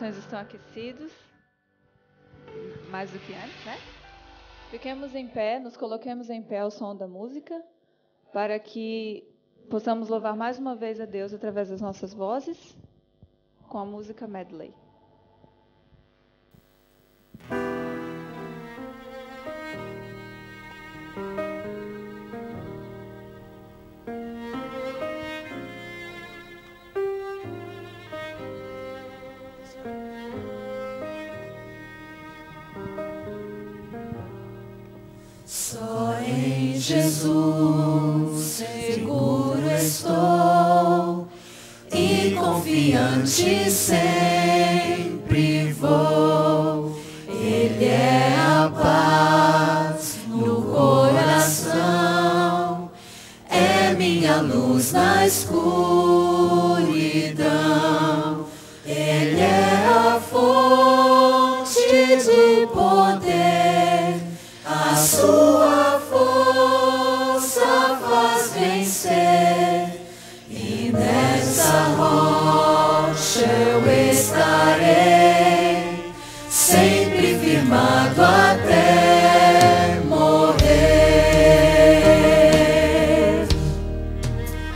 corações estão aquecidos, mais do que antes, né? Fiquemos em pé, nos coloquemos em pé ao som da música, para que possamos louvar mais uma vez a Deus através das nossas vozes, com a música medley. Só em Jesus seguro estou e confiante sempre vou. Ele é a paz no coração, é minha luz na escuridão. Ele é a fonte de poder, a sua força faz vencer, e nessa rocha eu estarei, sempre firmado até morrer.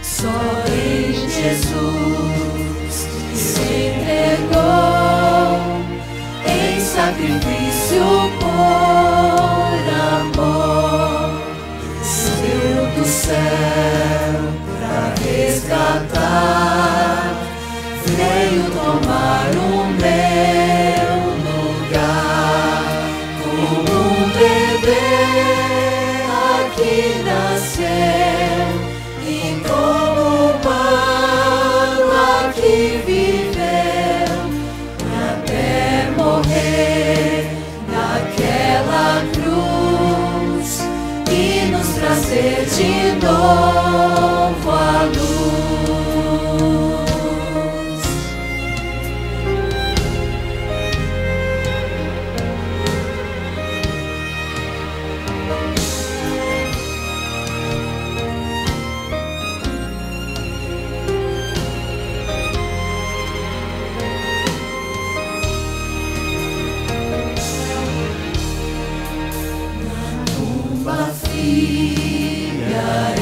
Só em Jesus que se entregou em sacrifício por amor, desceu do céu pra resgatar, veio tomar o meu lugar. Como um bebê aqui nasceu, e como humano aqui viveu, e até morrer naquela cruz, e nos trazer de novo a luz.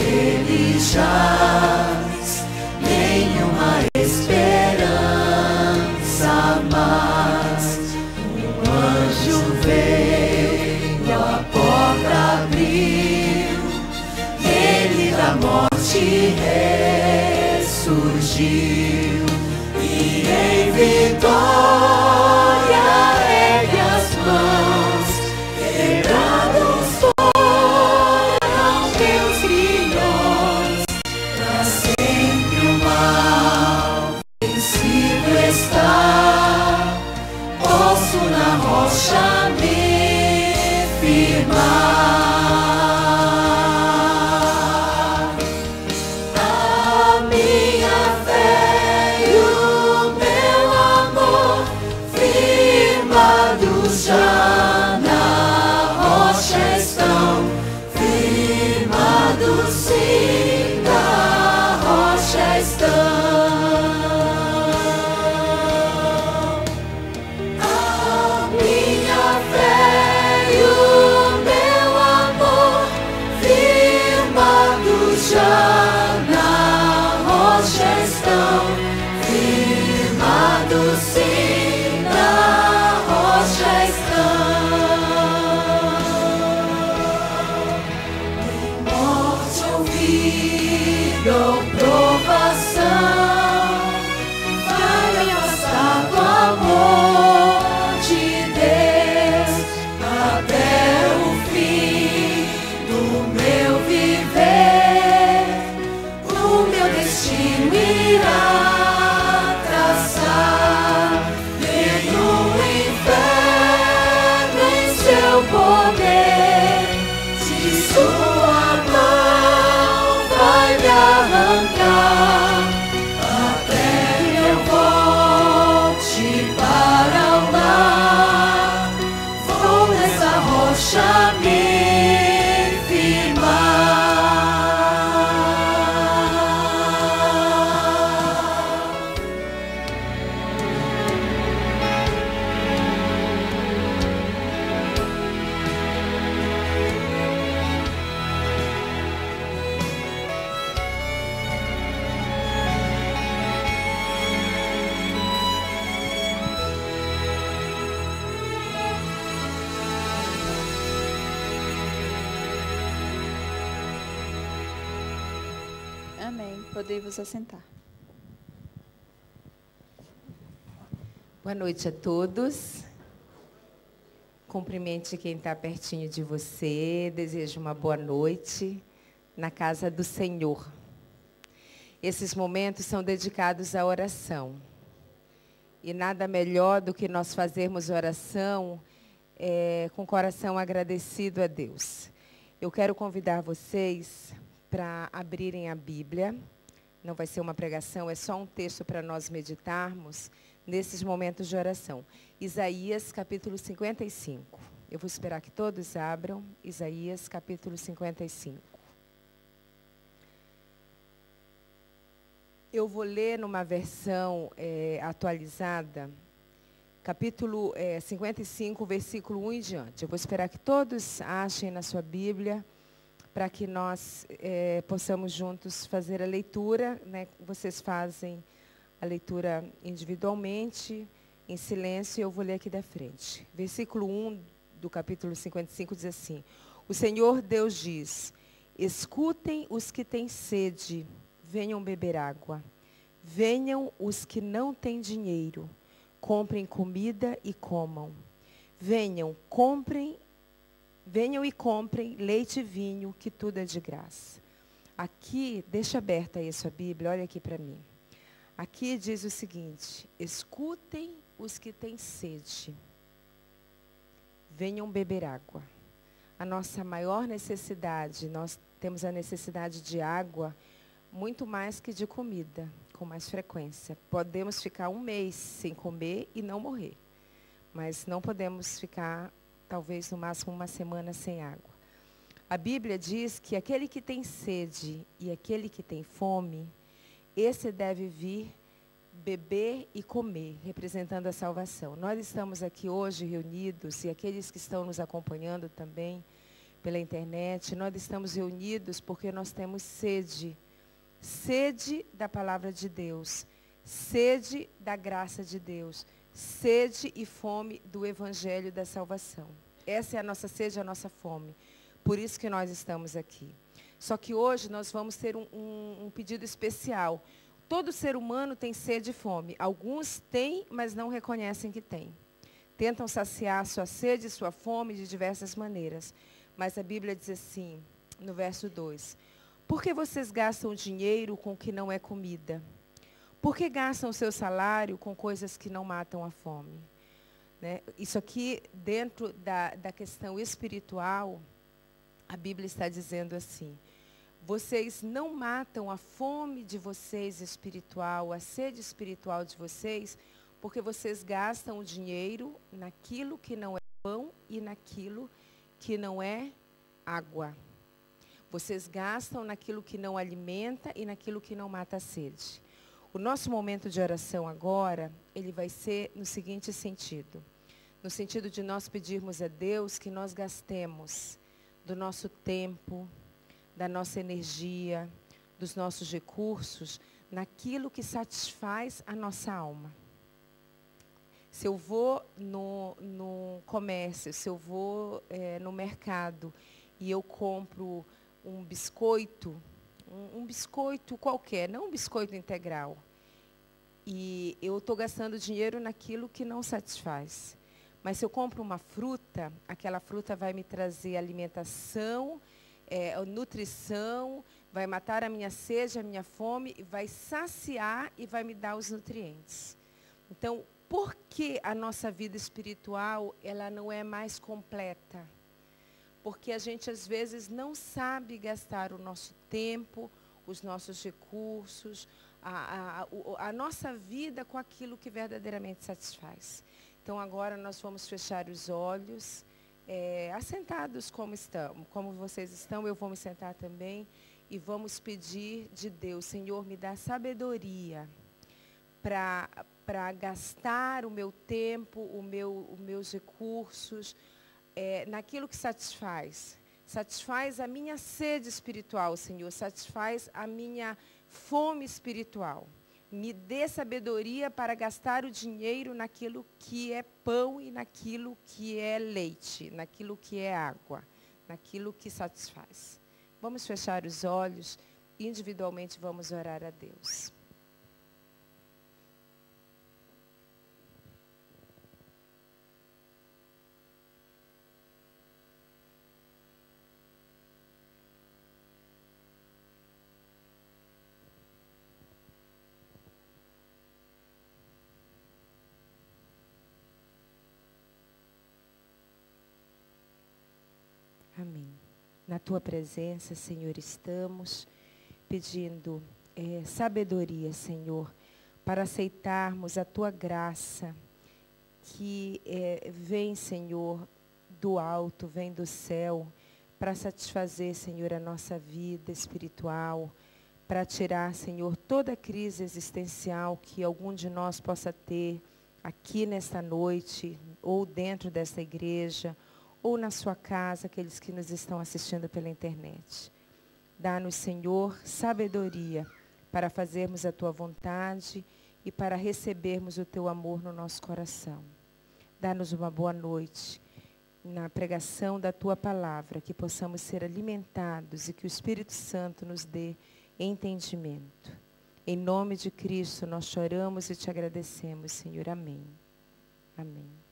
Ele jaz, nenhuma esperança mais. Um anjo veio, a porta abriu, ele da morte ressurgiu, e em vitória ergue as mãos, quebrados na rocha me firmar. A minha fé e o meu amor, firmados já na rocha estão, firmados sim na rocha estão. Já na rocha estão, firmados sim na rocha estão. Em morte ou vida ou provação, vai afastar do amor de Deus até o fim do meu viver. Irá traçar, nenhum inferno em seu poder, de sua mão vai me arrancar. Amém. Podei-vos assentar. Boa noite a todos. Cumprimente quem está pertinho de você. Desejo uma boa noite na casa do Senhor. Esses momentos são dedicados à oração. E nada melhor do que nós fazermos oração com o coração agradecido a Deus. Eu quero convidar vocês para abrirem a Bíblia. Não vai ser uma pregação, é só um texto para nós meditarmos nesses momentos de oração. Isaías, capítulo 55. Eu vou esperar que todos abram. Isaías, capítulo 55. Eu vou ler numa versão atualizada, capítulo 55, versículo 1 em diante. Eu vou esperar que todos achem na sua Bíblia, para que nós possamos juntos fazer a leitura, né? Vocês fazem a leitura individualmente, em silêncio, e eu vou ler aqui da frente. Versículo 1 do capítulo 55 diz assim: O Senhor Deus diz: escutem os que têm sede, venham beber água. Venham os que não têm dinheiro, comprem comida e comam. Venham e comprem leite e vinho, que tudo é de graça. Aqui, deixa aberta aí a sua Bíblia, olha aqui para mim. Aqui diz o seguinte: escutem os que têm sede. Venham beber água. A nossa maior necessidade, nós temos a necessidade de água muito mais que de comida, com mais frequência. Podemos ficar um mês sem comer e não morrer, mas não podemos ficar, talvez, no máximo uma semana sem água. A Bíblia diz que aquele que tem sede e aquele que tem fome, esse deve vir beber e comer, representando a salvação. Nós estamos aqui hoje reunidos, e aqueles que estão nos acompanhando também pela internet, nós estamos reunidos porque nós temos sede. Sede da palavra de Deus, sede da graça de Deus, sede e fome do evangelho da salvação. Essa é a nossa sede, a nossa fome. Por isso que nós estamos aqui. Só que hoje nós vamos ter um pedido especial. Todo ser humano tem sede e fome. Alguns têm, mas não reconhecem que têm. Tentam saciar sua sede e sua fome de diversas maneiras. Mas a Bíblia diz assim, no verso 2: por que vocês gastam dinheiro com o que não é comida? Por que gastam o seu salário com coisas que não matam a fome? Né? Isso aqui, dentro da questão espiritual, a Bíblia está dizendo assim: vocês não matam a fome de vocês espiritual, a sede espiritual de vocês, porque vocês gastam o dinheiro naquilo que não é pão e naquilo que não é água. Vocês gastam naquilo que não alimenta e naquilo que não mata a sede. O nosso momento de oração agora, ele vai ser no seguinte sentido. No sentido de nós pedirmos a Deus que nós gastemos do nosso tempo, da nossa energia, dos nossos recursos, naquilo que satisfaz a nossa alma. Se eu vou no comércio, se eu vou no mercado e eu compro um biscoito qualquer, não um biscoito integral, e eu estou gastando dinheiro naquilo que não satisfaz. Mas se eu compro uma fruta, aquela fruta vai me trazer alimentação, nutrição, vai matar a minha sede, a minha fome, vai saciar e vai me dar os nutrientes. Então, por que a nossa vida espiritual ela não é mais completa? Porque a gente, às vezes, não sabe gastar o nosso tempo, os nossos recursos, a nossa vida com aquilo que verdadeiramente satisfaz. Então, agora nós vamos fechar os olhos, assentados como vocês estão, eu vou me sentar também, e vamos pedir de Deus: Senhor, me dá sabedoria para gastar o meu tempo, os meus recursos, naquilo que satisfaz. Satisfaz a minha sede espiritual, Senhor, satisfaz a minha fome espiritual. Me dê sabedoria para gastar o dinheiro naquilo que é pão e naquilo que é leite, naquilo que é água, naquilo que satisfaz. Vamos fechar os olhos individualmente vamos orar a Deus. Amém. Na tua presença, Senhor, estamos pedindo sabedoria, Senhor, para aceitarmos a tua graça, que vem, Senhor, do alto, vem do céu, para satisfazer, Senhor, a nossa vida espiritual, para tirar, Senhor, toda crise existencial que algum de nós possa ter aqui nesta noite, ou dentro desta igreja, ou na sua casa, aqueles que nos estão assistindo pela internet. Dá-nos, Senhor, sabedoria para fazermos a tua vontade e para recebermos o teu amor no nosso coração. Dá-nos uma boa noite na pregação da tua palavra, que possamos ser alimentados e que o Espírito Santo nos dê entendimento. Em nome de Cristo, nós choramos e te agradecemos, Senhor. Amém. Amém.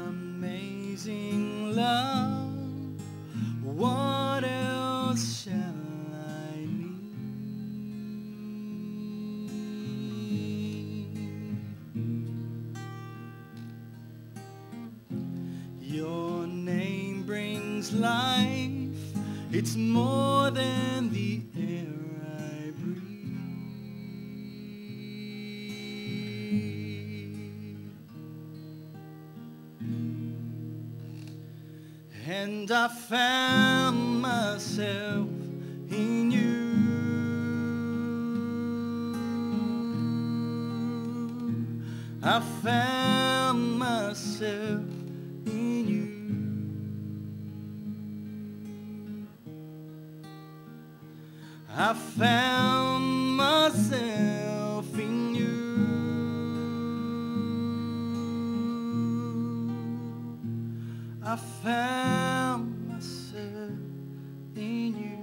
Amazing love, what else shall I need? Your name brings life, it's more than the air I breathe. And I found myself in you. I found myself in you. I found myself in you. I found myself in you.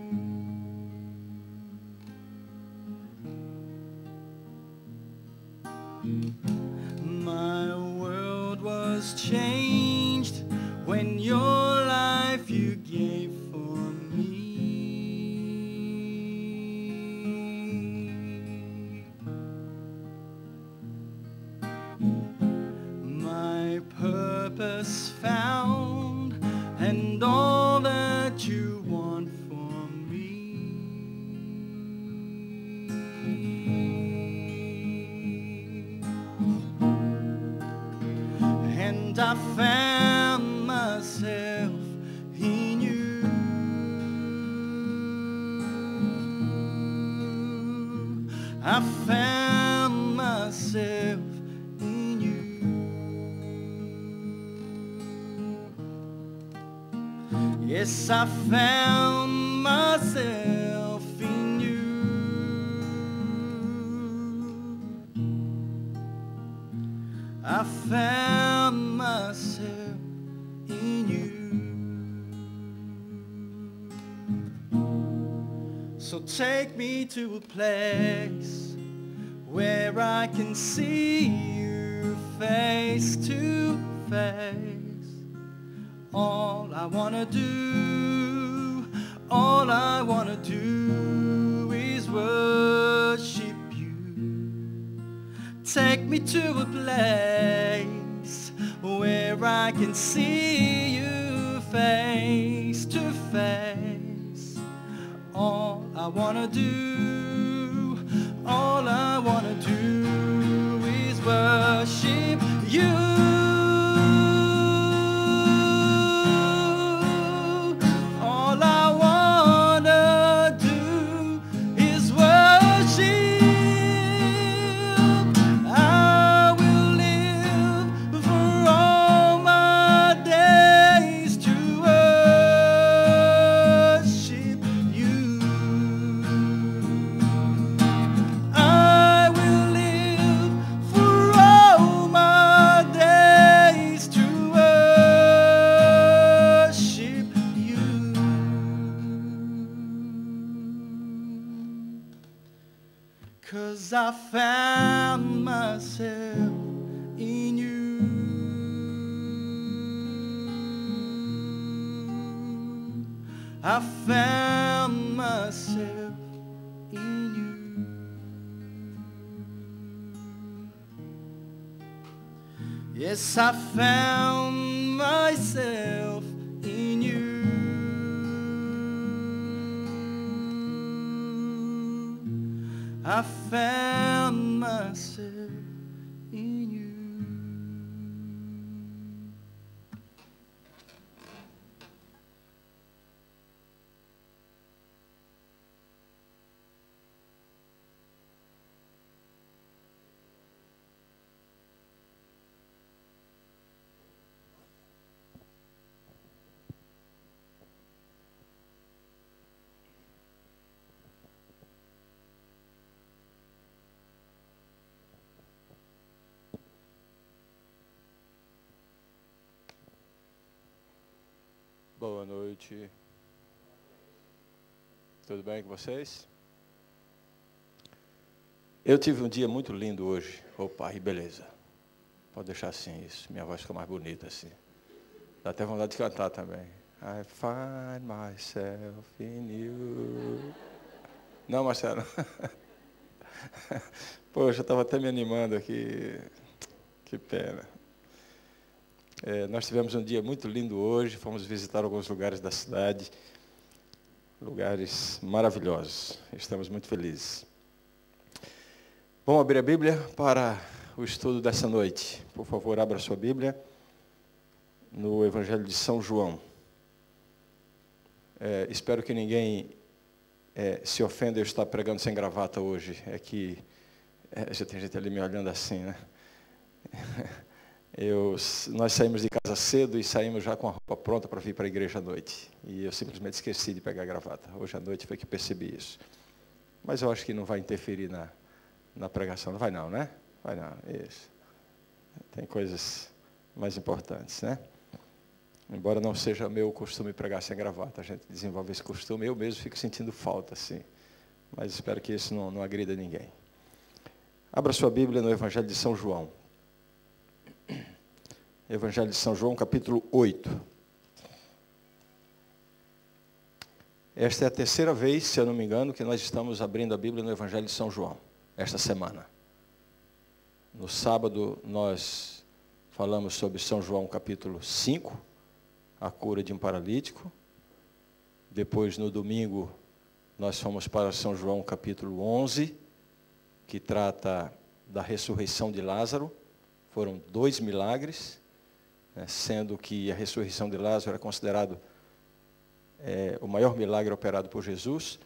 My world was changed when your life you gave for me. My purpose found and all that you want for me. And I found myself in you. I found myself in you. Yes, I found myself in you. I found myself in you. So take me to a place where I can see you face to face. All I wanna do is worship you. Take me to a place where I can see you face to face. All I wanna do is worship you. I found myself in you. I found myself in you. Yes, I found myself in you. I found myself in you. Boa noite. Tudo bem com vocês? Eu tive um dia muito lindo hoje. Opa, e beleza. Pode deixar assim isso. Minha voz fica mais bonita assim. Dá até vontade de cantar também. I find myself in you. Não, Marcelo. Poxa, eu estava até me animando aqui. Que pena. Nós tivemos um dia muito lindo hoje, fomos visitar alguns lugares da cidade, lugares maravilhosos, estamos muito felizes. Vamos abrir a Bíblia para o estudo dessa noite. Por favor, abra sua Bíblia no Evangelho de São João. Espero que ninguém se ofenda eu estar pregando sem gravata hoje. É que já tem gente ali me olhando assim, né? Nós saímos de casa cedo e saímos já com a roupa pronta para vir para a igreja à noite. E eu simplesmente esqueci de pegar a gravata. Hoje à noite foi que percebi isso. Mas eu acho que não vai interferir na pregação. Não vai não, né? Vai não, isso. Tem coisas mais importantes, né? Embora não seja meu costume pregar sem gravata. A gente desenvolve esse costume. Eu mesmo fico sentindo falta, assim. Mas espero que isso não agrida ninguém. Abra sua Bíblia no Evangelho de São João. Evangelho de São João, capítulo 8. Esta é a terceira vez, se eu não me engano, que nós estamos abrindo a Bíblia no Evangelho de São João, esta semana. No sábado, nós falamos sobre São João, capítulo 5, a cura de um paralítico. Depois, no domingo, nós fomos para São João, capítulo 11, que trata da ressurreição de Lázaro. Foram 2 milagres, sendo que a ressurreição de Lázaro é considerado o maior milagre operado por Jesus.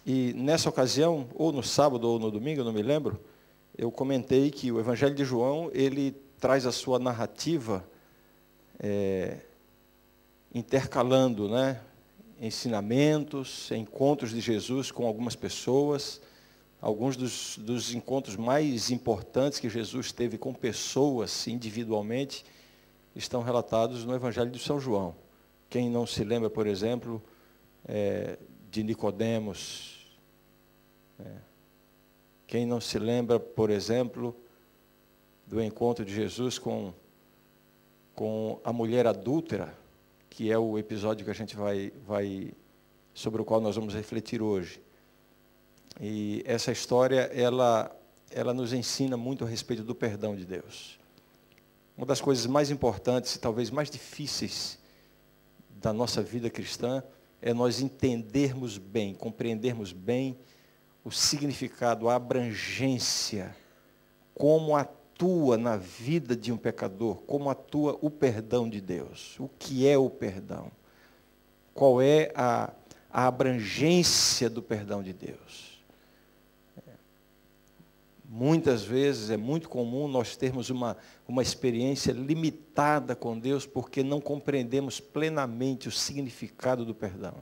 E nessa ocasião, ou no sábado ou no domingo, eu não me lembro, eu comentei que o Evangelho de João, ele traz a sua narrativa intercalando, né, ensinamentos, encontros de Jesus com algumas pessoas, alguns dos encontros mais importantes que Jesus teve com pessoas individualmente estão relatados no Evangelho de São João. Quem não se lembra, por exemplo, de Nicodemos? Quem não se lembra, por exemplo, do encontro de Jesus com a mulher adúltera, que é o episódio que a gente sobre o qual nós vamos refletir hoje. E essa história, ela nos ensina muito a respeito do perdão de Deus. Uma das coisas mais importantes e talvez mais difíceis da nossa vida cristã é nós entendermos bem, compreendermos bem o significado, a abrangência, como atua na vida de um pecador, como atua o perdão de Deus. O que é o perdão? Qual é a abrangência do perdão de Deus? Muitas vezes é muito comum nós termos uma experiência limitada com Deus porque não compreendemos plenamente o significado do perdão.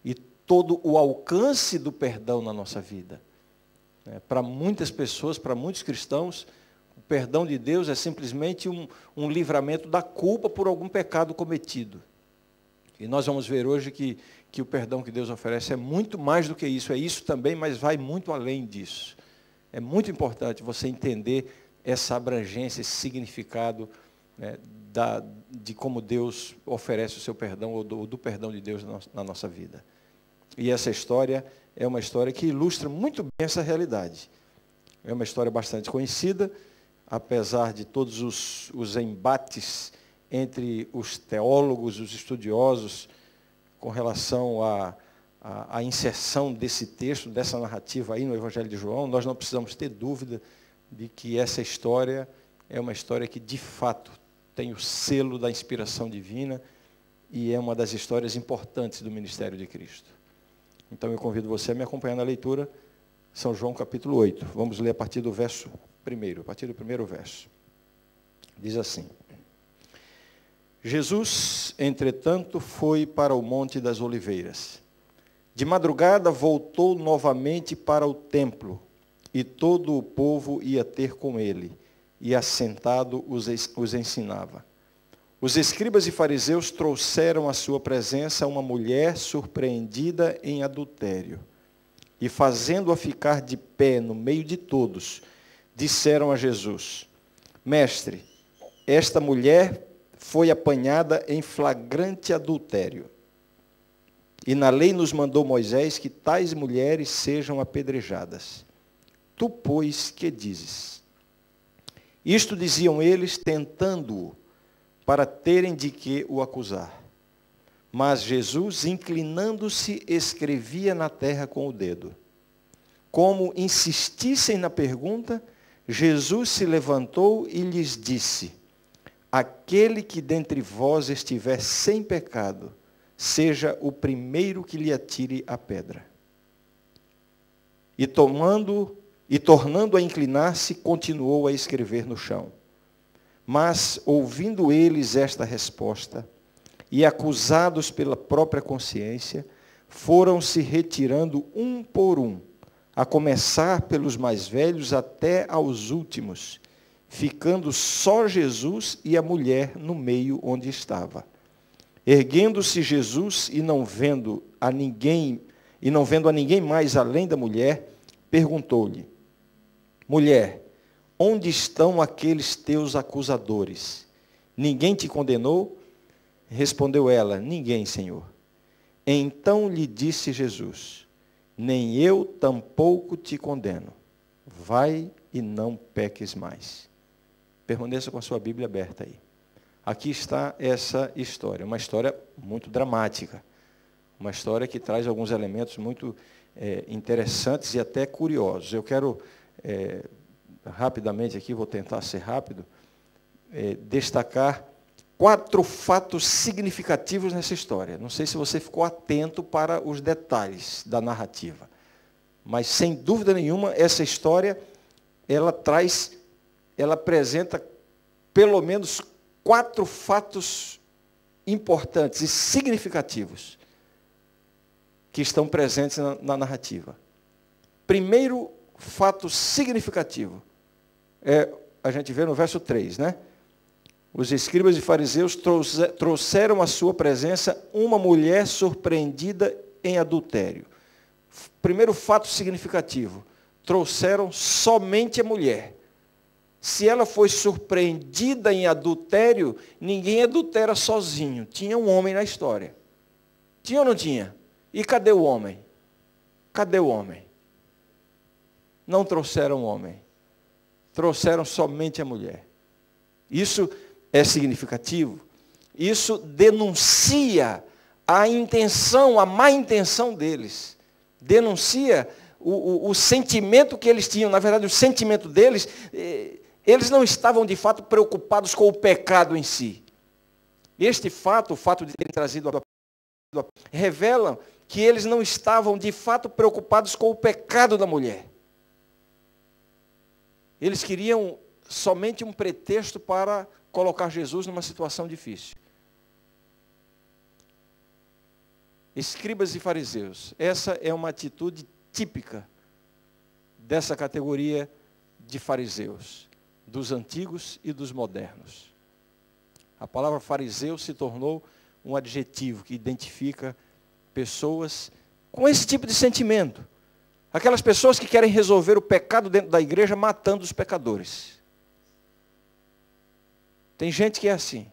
E todo o alcance do perdão na nossa vida. Para muitas pessoas, para muitos cristãos, o perdão de Deus é simplesmente um livramento da culpa por algum pecado cometido. E nós vamos ver hoje que o perdão que Deus oferece é muito mais do que isso. É isso também, mas vai muito além disso. É muito importante você entender essa abrangência, esse significado de como Deus oferece o seu perdão, ou do perdão de Deus na nossa vida. E essa história é uma história que ilustra muito bem essa realidade. É uma história bastante conhecida, apesar de todos os embates entre os teólogos, os estudiosos, com relação à inserção desse texto, dessa narrativa aí no Evangelho de João. Nós não precisamos ter dúvida de que essa história é uma história que, de fato, tem o selo da inspiração divina e é uma das histórias importantes do ministério de Cristo. Então, eu convido você a me acompanhar na leitura, São João, capítulo 8. Vamos ler a partir do verso 1, a partir do primeiro verso. Diz assim: Jesus, entretanto, foi para o Monte das Oliveiras. De madrugada voltou novamente para o templo, e todo o povo ia ter com ele, e assentado os ensinava. Os escribas e fariseus trouxeram à sua presença uma mulher surpreendida em adultério, e fazendo-a ficar de pé no meio de todos, disseram a Jesus: Mestre, esta mulher foi apanhada em flagrante adultério. E na lei nos mandou Moisés que tais mulheres sejam apedrejadas. Tu, pois, que dizes? Isto diziam eles, tentando-o, para terem de que o acusar. Mas Jesus, inclinando-se, escrevia na terra com o dedo. Como insistissem na pergunta, Jesus se levantou e lhes disse: Aquele que dentre vós estiver sem pecado, seja o primeiro que lhe atire a pedra. E tornando a inclinar-se, continuou a escrever no chão. Mas, ouvindo eles esta resposta, e acusados pela própria consciência, foram se retirando um por um, a começar pelos mais velhos até aos últimos, ficando só Jesus e a mulher no meio onde estava. Erguendo-se Jesus e não vendo a ninguém mais além da mulher, perguntou-lhe: Mulher, onde estão aqueles teus acusadores? Ninguém te condenou? Respondeu ela: Ninguém, Senhor. Então lhe disse Jesus: Nem eu tampouco te condeno. Vai e não peques mais. Permaneça com a sua Bíblia aberta aí. Aqui está essa história, uma história muito dramática, uma história que traz alguns elementos muito interessantes e até curiosos. Eu quero, rapidamente aqui, vou tentar ser rápido, destacar 4 fatos significativos nessa história. Não sei se você ficou atento para os detalhes da narrativa, mas, sem dúvida nenhuma, essa história, ela apresenta pelo menos 4 fatos importantes e significativos que estão presentes na narrativa. primeiro fato significativo a gente vê no verso 3, né? Os escribas e fariseus trouxeram à sua presença uma mulher surpreendida em adultério. Primeiro fato significativo, trouxeram somente a mulher. Se ela foi surpreendida em adultério, ninguém adultera sozinho. Tinha um homem na história. Tinha ou não tinha? E cadê o homem? Cadê o homem? Não trouxeram o homem. Trouxeram somente a mulher. Isso é significativo. Isso denuncia a intenção, a má intenção deles. Denuncia o sentimento que eles tinham. Na verdade, o sentimento deles, eles não estavam de fato preocupados com o pecado em si. Este fato, o fato de terem trazido revela que eles não estavam de fato preocupados com o pecado da mulher. Eles queriam somente um pretexto para colocar Jesus numa situação difícil. Escribas e fariseus, essa é uma atitude típica dessa categoria de fariseus, dos antigos e dos modernos. A palavra fariseu se tornou um adjetivo que identifica pessoas com esse tipo de sentimento. Aquelas pessoas que querem resolver o pecado dentro da igreja matando os pecadores. Tem gente que é assim.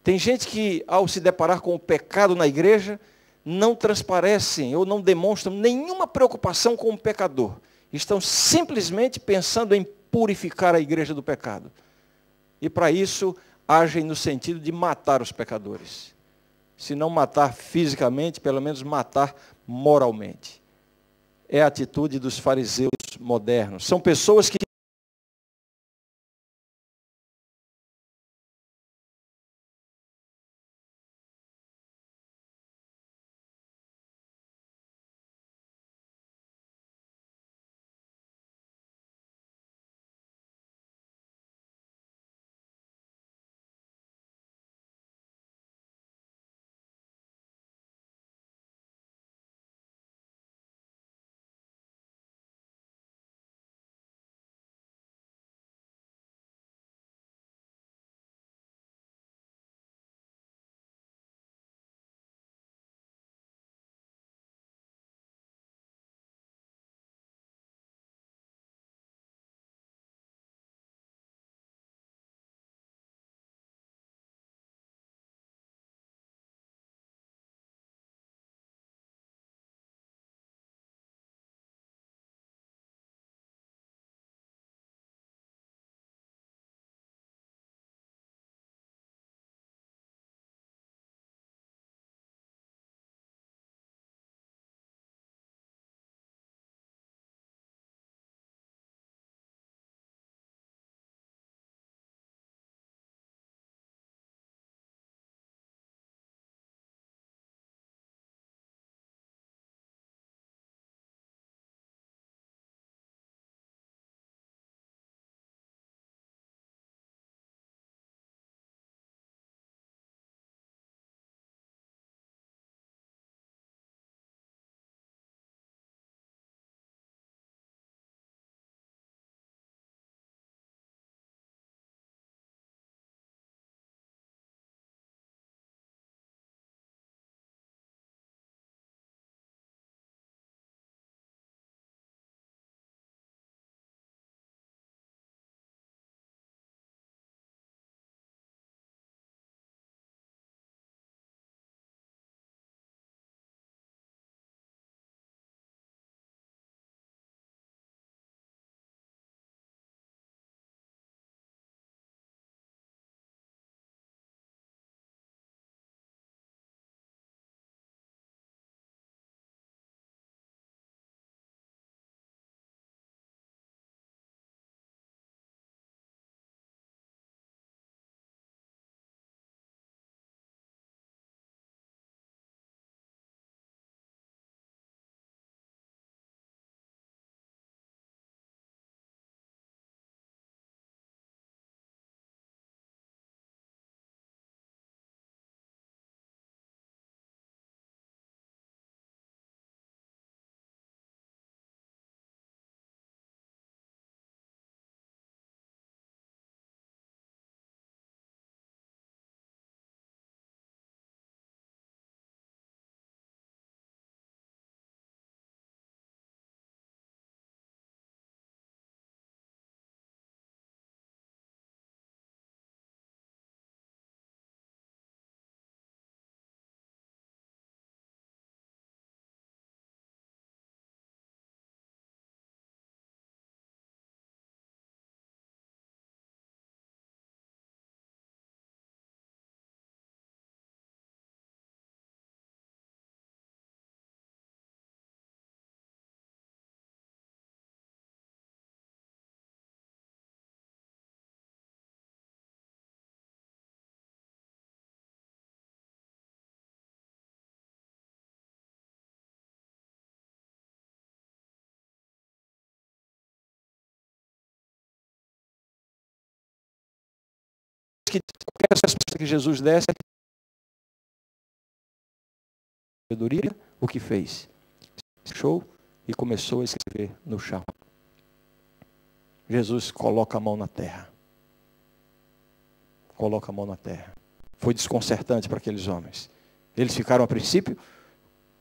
Tem gente que, ao se deparar com o pecado na igreja, não transparecem ou não demonstram nenhuma preocupação com o pecador. Estão simplesmente pensando em purificar a igreja do pecado. E para isso, agem no sentido de matar os pecadores. Se não matar fisicamente, pelo menos matar moralmente. É a atitude dos fariseus modernos. São pessoas que que qualquer resposta que Jesus desse, sabedoria, o que fez? Fechou e começou a escrever no chão. Jesus coloca a mão na terra. Coloca a mão na terra. Foi desconcertante para aqueles homens. Eles ficaram a princípio,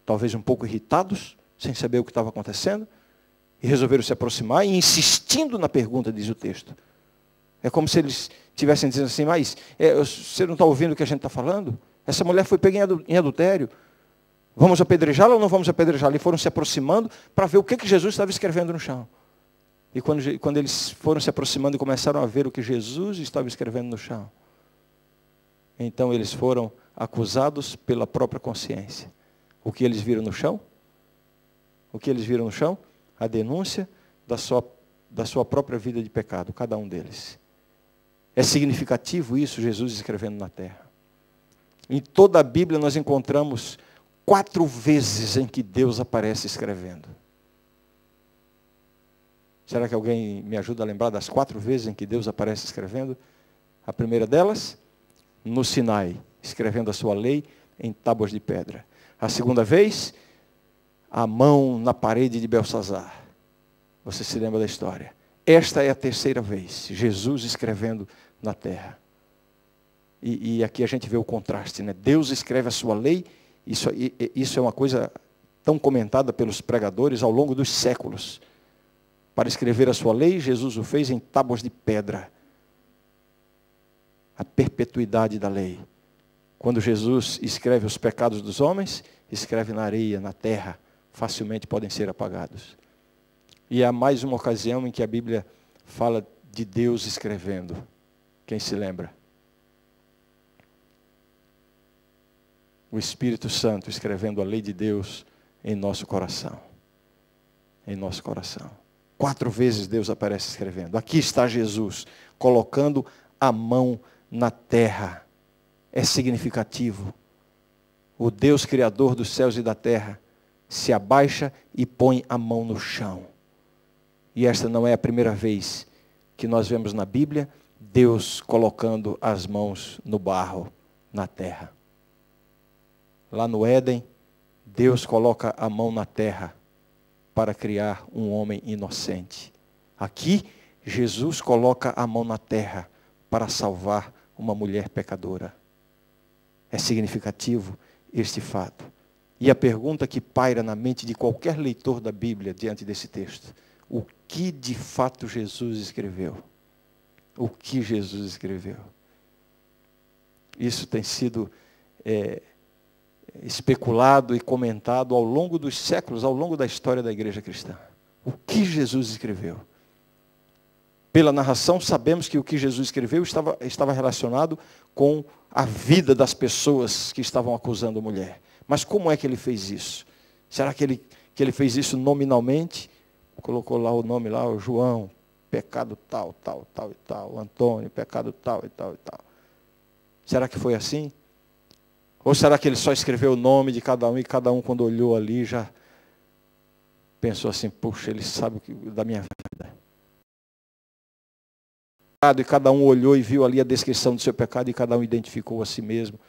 talvez um pouco irritados, sem saber o que estava acontecendo, e resolveram se aproximar, e insistindo na pergunta, diz o texto. É como se eles estivessem dizendo assim, mas você não está ouvindo o que a gente está falando? Essa mulher foi pega em adultério. Vamos apedrejá-la ou não vamos apedrejá-la? E foram se aproximando para ver o que Jesus estava escrevendo no chão. E quando eles foram se aproximando e começaram a ver o que Jesus estava escrevendo no chão, então eles foram acusados pela própria consciência. O que eles viram no chão? O que eles viram no chão? A denúncia da sua própria vida de pecado, cada um deles. É significativo isso, Jesus escrevendo na terra. Em toda a Bíblia nós encontramos 4 vezes em que Deus aparece escrevendo. Será que alguém me ajuda a lembrar das 4 vezes em que Deus aparece escrevendo? A primeira delas, no Sinai, escrevendo a sua lei em tábuas de pedra. A segunda vez, a mão na parede de Belsazar. Você se lembra da história? Esta é a terceira vez, Jesus escrevendo na terra. E aqui a gente vê o contraste, né? Deus escreve a sua lei, isso é uma coisa tão comentada pelos pregadores ao longo dos séculos. Para escrever a sua lei, Jesus o fez em tábuas de pedra. A perpetuidade da lei. Quando Jesus escreve os pecados dos homens, escreve na areia, na terra, facilmente podem ser apagados. E há mais uma ocasião em que a Bíblia fala de Deus escrevendo. Quem se lembra? O Espírito Santo escrevendo a lei de Deus em nosso coração. Em nosso coração. 4 vezes Deus aparece escrevendo. Aqui está Jesus, colocando a mão na terra. É significativo. O Deus Criador dos céus e da terra se abaixa e põe a mão no chão. E esta não é a primeira vez que nós vemos na Bíblia Deus colocando as mãos no barro, na terra. Lá no Éden, Deus coloca a mão na terra para criar um homem inocente. Aqui, Jesus coloca a mão na terra para salvar uma mulher pecadora. É significativo este fato. E a pergunta que paira na mente de qualquer leitor da Bíblia diante desse texto: o que de fato Jesus escreveu? O que Jesus escreveu? Isso tem sido especulado e comentado ao longo dos séculos, ao longo da história da igreja cristã. O que Jesus escreveu? Pela narração, sabemos que o que Jesus escreveu estava relacionado com a vida das pessoas que estavam acusando a mulher. Mas como é que ele fez isso? Será que ele fez isso nominalmente? Colocou lá o nome, lá, o João, pecado tal, tal, tal e tal. Antônio, pecado tal e tal e tal. Será que foi assim? Ou será que ele só escreveu o nome de cada um e cada um, quando olhou ali, já pensou assim: puxa, ele sabe da minha vida. E cada um olhou e viu ali a descrição do seu pecado e cada um identificou a si mesmo.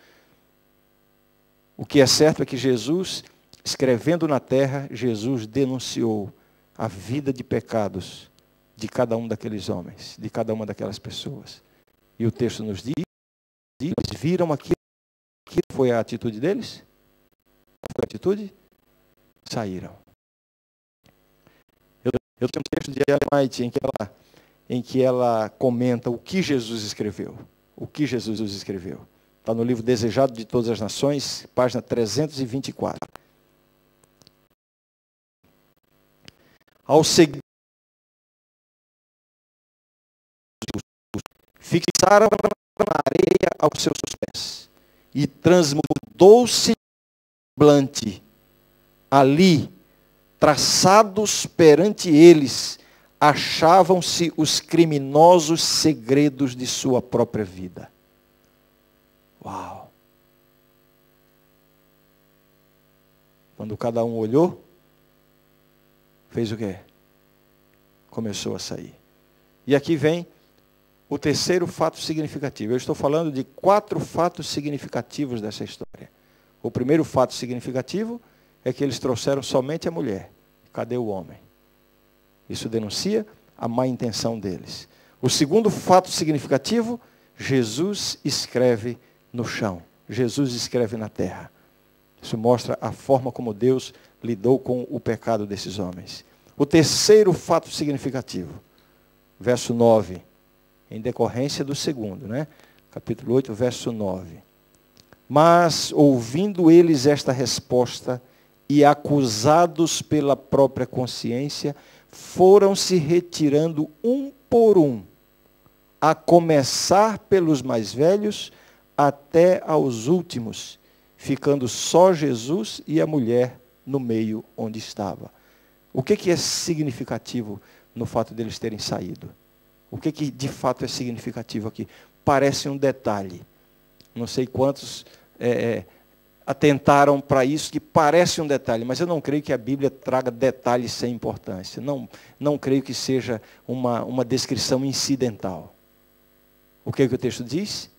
O que é certo é que Jesus, escrevendo na terra, Jesus denunciou a vida de pecados de cada um daqueles homens, de cada uma daquelas pessoas. E o texto nos diz, eles viram aquilo. Que foi a atitude deles? Qual foi a atitude? Saíram. Eu tenho um texto de Ellen White em que ela comenta o que Jesus escreveu. O que Jesus escreveu. Está no livro Desejado de Todas as Nações, página 324. Ao seguir, fixaram a areia aos seus pés. E transmudou-se semblante. Ali, traçados perante eles, achavam-se os criminosos segredos de sua própria vida. Uau! Quando cada um olhou, fez o quê? Começou a sair. E aqui vem o terceiro fato significativo. Eu estou falando de 4 fatos significativos dessa história. O primeiro fato significativo é que eles trouxeram somente a mulher. Cadê o homem? Isso denuncia a má intenção deles. O segundo fato significativo, Jesus escreve no chão. Jesus escreve na terra. Isso mostra a forma como Deus lidou com o pecado desses homens. O terceiro fato significativo, verso 9, em decorrência do segundo, né? Capítulo 8, verso 9. Mas, ouvindo eles esta resposta, e acusados pela própria consciência, foram se retirando um por um, a começar pelos mais velhos, até aos últimos, ficando só Jesus e a mulher no meio onde estava. O que é significativo no fato deles terem saído? O que de fato é significativo aqui? Parece um detalhe. Não sei quantos atentaram para isso, que parece um detalhe, mas eu não creio que a Bíblia traga detalhes sem importância. Não creio que seja uma descrição incidental. O que o texto diz?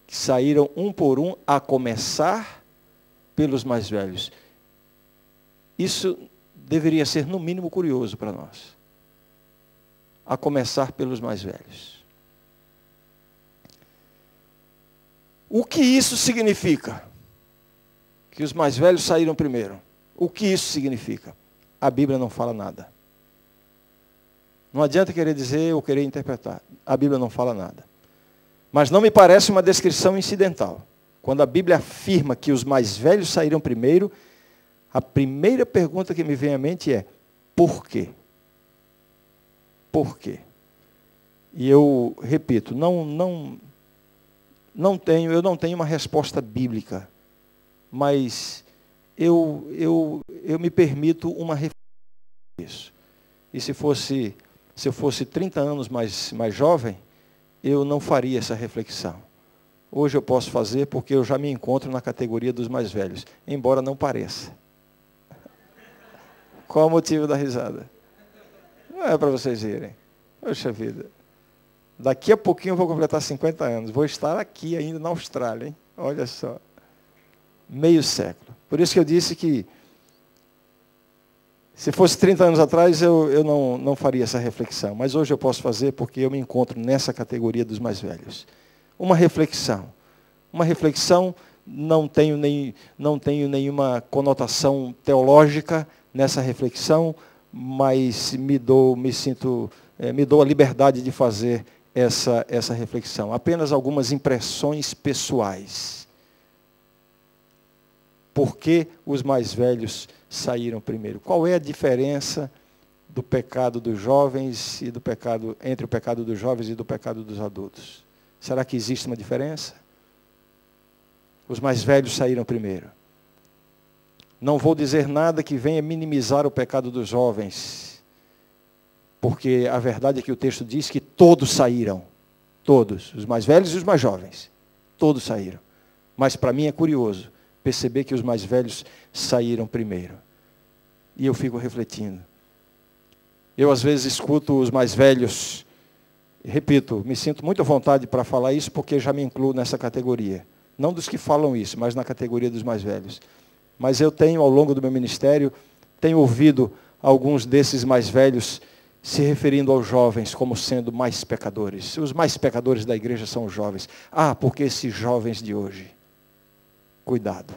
Que saíram um por um, a começar pelos mais velhos. Isso deveria ser, no mínimo, curioso para nós. A começar pelos mais velhos. O que isso significa? Que os mais velhos saíram primeiro. O que isso significa? A Bíblia não fala nada. Não adianta querer dizer ou querer interpretar. A Bíblia não fala nada. Mas não me parece uma descrição incidental. Quando a Bíblia afirma que os mais velhos saíram primeiro, a primeira pergunta que me vem à mente é: por quê? Por quê? E eu repito, eu não tenho uma resposta bíblica, mas eu me permito uma reflexão disso. E se eu fosse 30 anos mais jovem, eu não faria essa reflexão. Hoje eu posso fazer porque eu já me encontro na categoria dos mais velhos, embora não pareça. Qual o motivo da risada? Não é para vocês rirem. Poxa vida. Daqui a pouquinho eu vou completar 50 anos. Vou estar aqui ainda na Austrália, hein? Olha só. Meio século. Por isso que eu disse que se fosse 30 anos atrás, eu não faria essa reflexão. Mas hoje eu posso fazer porque eu me encontro nessa categoria dos mais velhos. Uma reflexão. Uma reflexão, não tenho nenhuma conotação teológica nessa reflexão, mas me dou a liberdade de fazer essa reflexão. Apenas algumas impressões pessoais. Por que os mais velhos saíram primeiro? Qual é a diferença do pecado dos jovens e entre o pecado dos jovens e do pecado dos adultos? Será que existe uma diferença? Os mais velhos saíram primeiro. Não vou dizer nada que venha minimizar o pecado dos jovens, porque a verdade é que o texto diz que todos saíram. Todos, os mais velhos e os mais jovens. Todos saíram. Mas para mim é curioso perceber que os mais velhos saíram primeiro. E eu fico refletindo. Eu às vezes escuto os mais velhos, repito, me sinto muito à vontade para falar isso porque já me incluo nessa categoria. Não dos que falam isso, mas na categoria dos mais velhos. Mas eu tenho, ao longo do meu ministério, tenho ouvido alguns desses mais velhos se referindo aos jovens como sendo mais pecadores. Os mais pecadores da igreja são os jovens. Ah, porque esses jovens de hoje. Cuidado.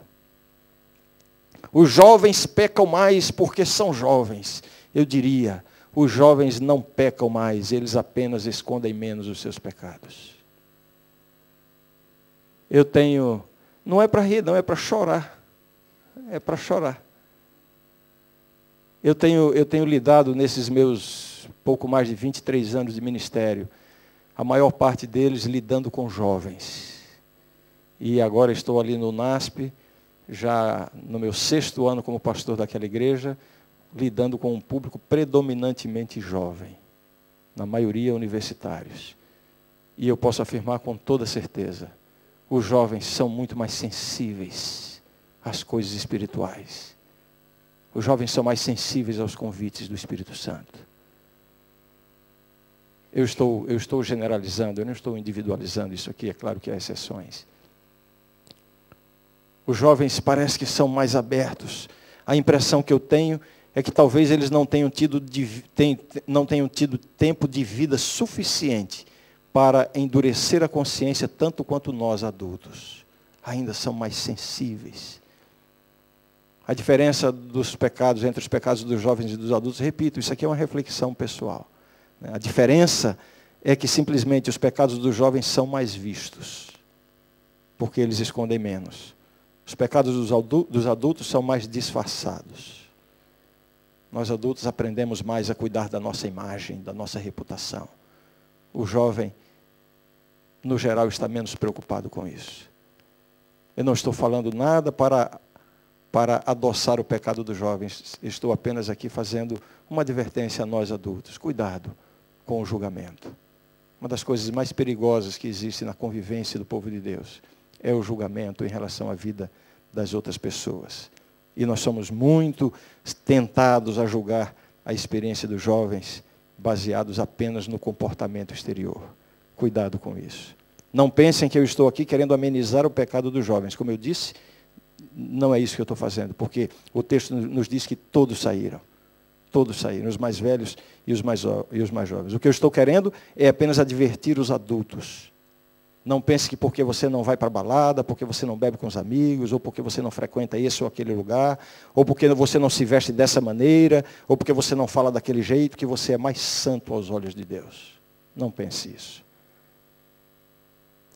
Os jovens pecam mais porque são jovens. Eu diria, os jovens não pecam mais, eles apenas escondem menos os seus pecados. Não é para rir, não, é para chorar. É para chorar. Eu tenho lidado nesses meus pouco mais de 23 anos de ministério, a maior parte deles lidando com jovens. E agora estou ali no NASP, já no meu 6º ano como pastor daquela igreja, lidando com um público predominantemente jovem, na maioria universitários. E eu posso afirmar com toda certeza, os jovens são muito mais sensíveis às coisas espirituais. Os jovens são mais sensíveis aos convites do Espírito Santo. Eu estou generalizando, eu não estou individualizando isso aqui, é claro que há exceções. Os jovens parece que são mais abertos. A impressão que eu tenho é que talvez eles não tenham tido tempo de vida suficiente para endurecer a consciência tanto quanto nós adultos. Ainda são mais sensíveis. A diferença dos pecados entre os pecados dos jovens e dos adultos, repito, isso aqui é uma reflexão pessoal. A diferença é que simplesmente os pecados dos jovens são mais vistos, porque eles escondem menos. Os pecados dos adultos são mais disfarçados. Nós adultos aprendemos mais a cuidar da nossa imagem, da nossa reputação. O jovem, no geral, está menos preocupado com isso. Eu não estou falando nada para adoçar o pecado dos jovens. Estou apenas aqui fazendo uma advertência a nós adultos. Cuidado com o julgamento. Uma das coisas mais perigosas que existe na convivência do povo de Deus é o julgamento em relação à vida das outras pessoas. E nós somos muito tentados a julgar a experiência dos jovens baseados apenas no comportamento exterior. Cuidado com isso. Não pensem que eu estou aqui querendo amenizar o pecado dos jovens. Como eu disse, não é isso que eu estou fazendo, porque o texto nos diz que todos saíram. Todos saíram, os mais velhos e os mais jovens. O que eu estou querendo é apenas advertir os adultos. Não pense que porque você não vai para a balada, porque você não bebe com os amigos, ou porque você não frequenta esse ou aquele lugar, ou porque você não se veste dessa maneira, ou porque você não fala daquele jeito, que você é mais santo aos olhos de Deus. Não pense isso.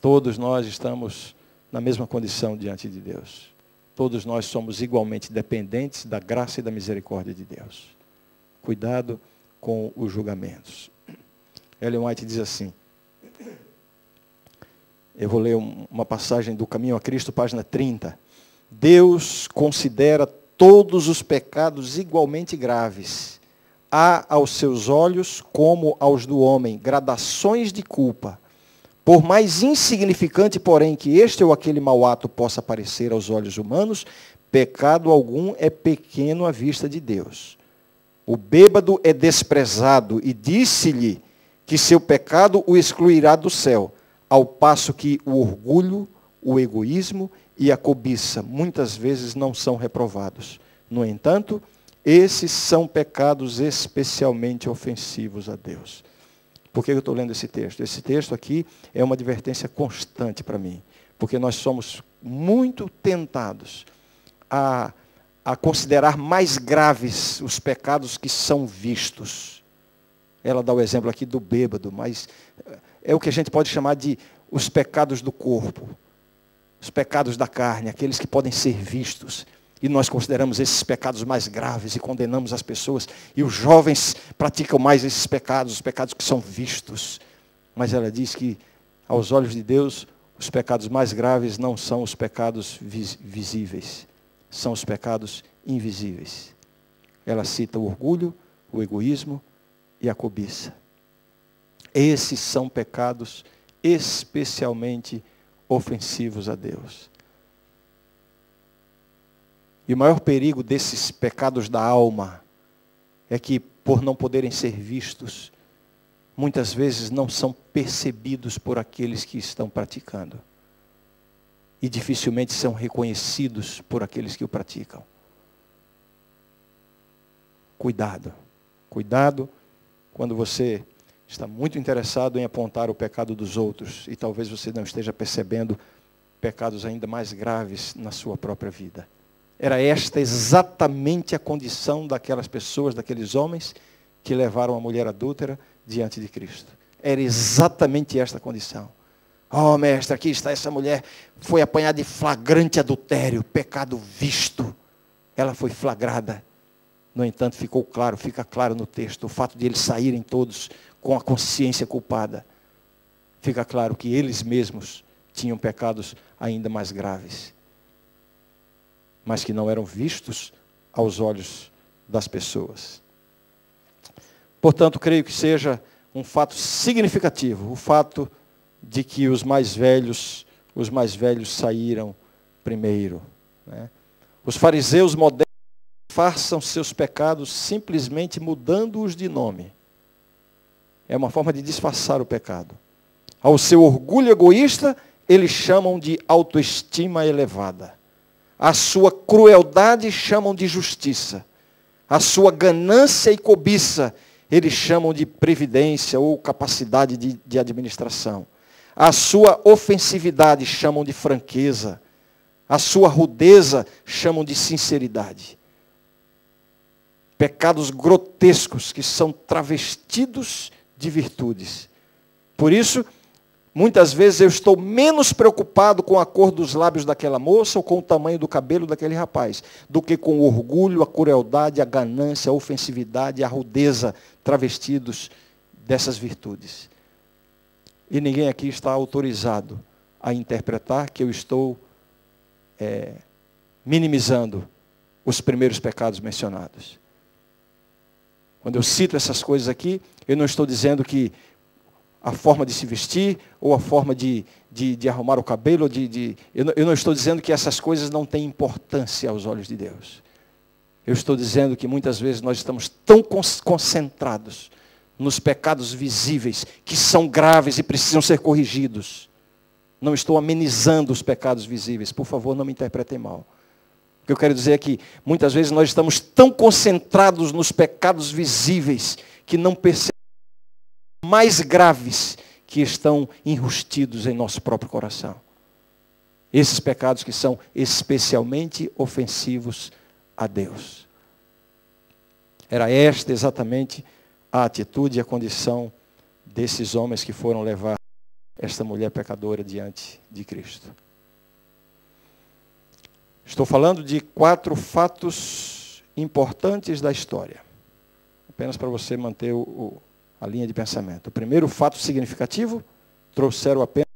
Todos nós estamos na mesma condição diante de Deus. Todos nós somos igualmente dependentes da graça e da misericórdia de Deus. Cuidado com os julgamentos. Ellen White diz assim, eu vou ler uma passagem do Caminho a Cristo, página 30. Deus considera todos os pecados igualmente graves. Há aos seus olhos, como aos do homem, gradações de culpa. Por mais insignificante, porém, que este ou aquele mau ato possa parecer aos olhos humanos, pecado algum é pequeno à vista de Deus. O bêbado é desprezado e disse-lhe que seu pecado o excluirá do céu, ao passo que o orgulho, o egoísmo e a cobiça muitas vezes não são reprovados. No entanto, esses são pecados especialmente ofensivos a Deus. Por que eu estou lendo esse texto? Esse texto aqui é uma advertência constante para mim, porque nós somos muito tentados a considerar mais graves os pecados que são vistos. Ela dá o exemplo aqui do bêbado, mas é o que a gente pode chamar de os pecados do corpo, os pecados da carne, aqueles que podem ser vistos. E nós consideramos esses pecados mais graves e condenamos as pessoas. E os jovens praticam mais esses pecados, os pecados que são vistos. Mas ela diz que, aos olhos de Deus, os pecados mais graves não são os pecados visíveis, são os pecados invisíveis. Ela cita o orgulho, o egoísmo e a cobiça. Esses são pecados especialmente ofensivos a Deus. E o maior perigo desses pecados da alma é que, por não poderem ser vistos, muitas vezes não são percebidos por aqueles que estão praticando. E dificilmente são reconhecidos por aqueles que o praticam. Cuidado. Cuidado quando você está muito interessado em apontar o pecado dos outros e talvez você não esteja percebendo pecados ainda mais graves na sua própria vida. Era esta exatamente a condição daquelas pessoas, daqueles homens que levaram a mulher adúltera diante de Cristo. Era exatamente esta condição. Oh, mestre, aqui está essa mulher, foi apanhada em flagrante adultério, pecado visto. Ela foi flagrada. No entanto, fica claro no texto, o fato de eles saírem todos com a consciência culpada. Fica claro que eles mesmos tinham pecados ainda mais graves, mas que não eram vistos aos olhos das pessoas. Portanto, creio que seja um fato significativo, o fato de que os mais velhos saíram primeiro. Né? Os fariseus modernos disfarçam seus pecados simplesmente mudando-os de nome. É uma forma de disfarçar o pecado. Ao seu orgulho egoísta, eles chamam de autoestima elevada. A sua crueldade chamam de justiça. A sua ganância e cobiça, eles chamam de previdência ou capacidade de administração. A sua ofensividade chamam de franqueza. A sua rudeza chamam de sinceridade. Pecados grotescos que são travestidos de virtudes. Por isso, muitas vezes eu estou menos preocupado com a cor dos lábios daquela moça ou com o tamanho do cabelo daquele rapaz, do que com o orgulho, a crueldade, a ganância, a ofensividade, a rudeza travestidos dessas virtudes. E ninguém aqui está autorizado a interpretar que eu estou minimizando os primeiros pecados mencionados. Quando eu cito essas coisas aqui, eu não estou dizendo que a forma de se vestir, ou a forma de arrumar o cabelo, eu não estou dizendo que essas coisas não têm importância aos olhos de Deus. Eu estou dizendo que muitas vezes nós estamos tão concentrados nos pecados visíveis, que são graves e precisam ser corrigidos. Não estou amenizando os pecados visíveis, por favor, não me interpretem mal. O que eu quero dizer é que muitas vezes nós estamos tão concentrados nos pecados visíveis, que não percebemos mais graves que estão enrustidos em nosso próprio coração. Esses pecados que são especialmente ofensivos a Deus. Era esta exatamente a atitude e a condição desses homens que foram levar esta mulher pecadora diante de Cristo. Estou falando de 4 fatos importantes da história. Apenas para você manter a linha de pensamento. O primeiro fato significativo, trouxeram apenas.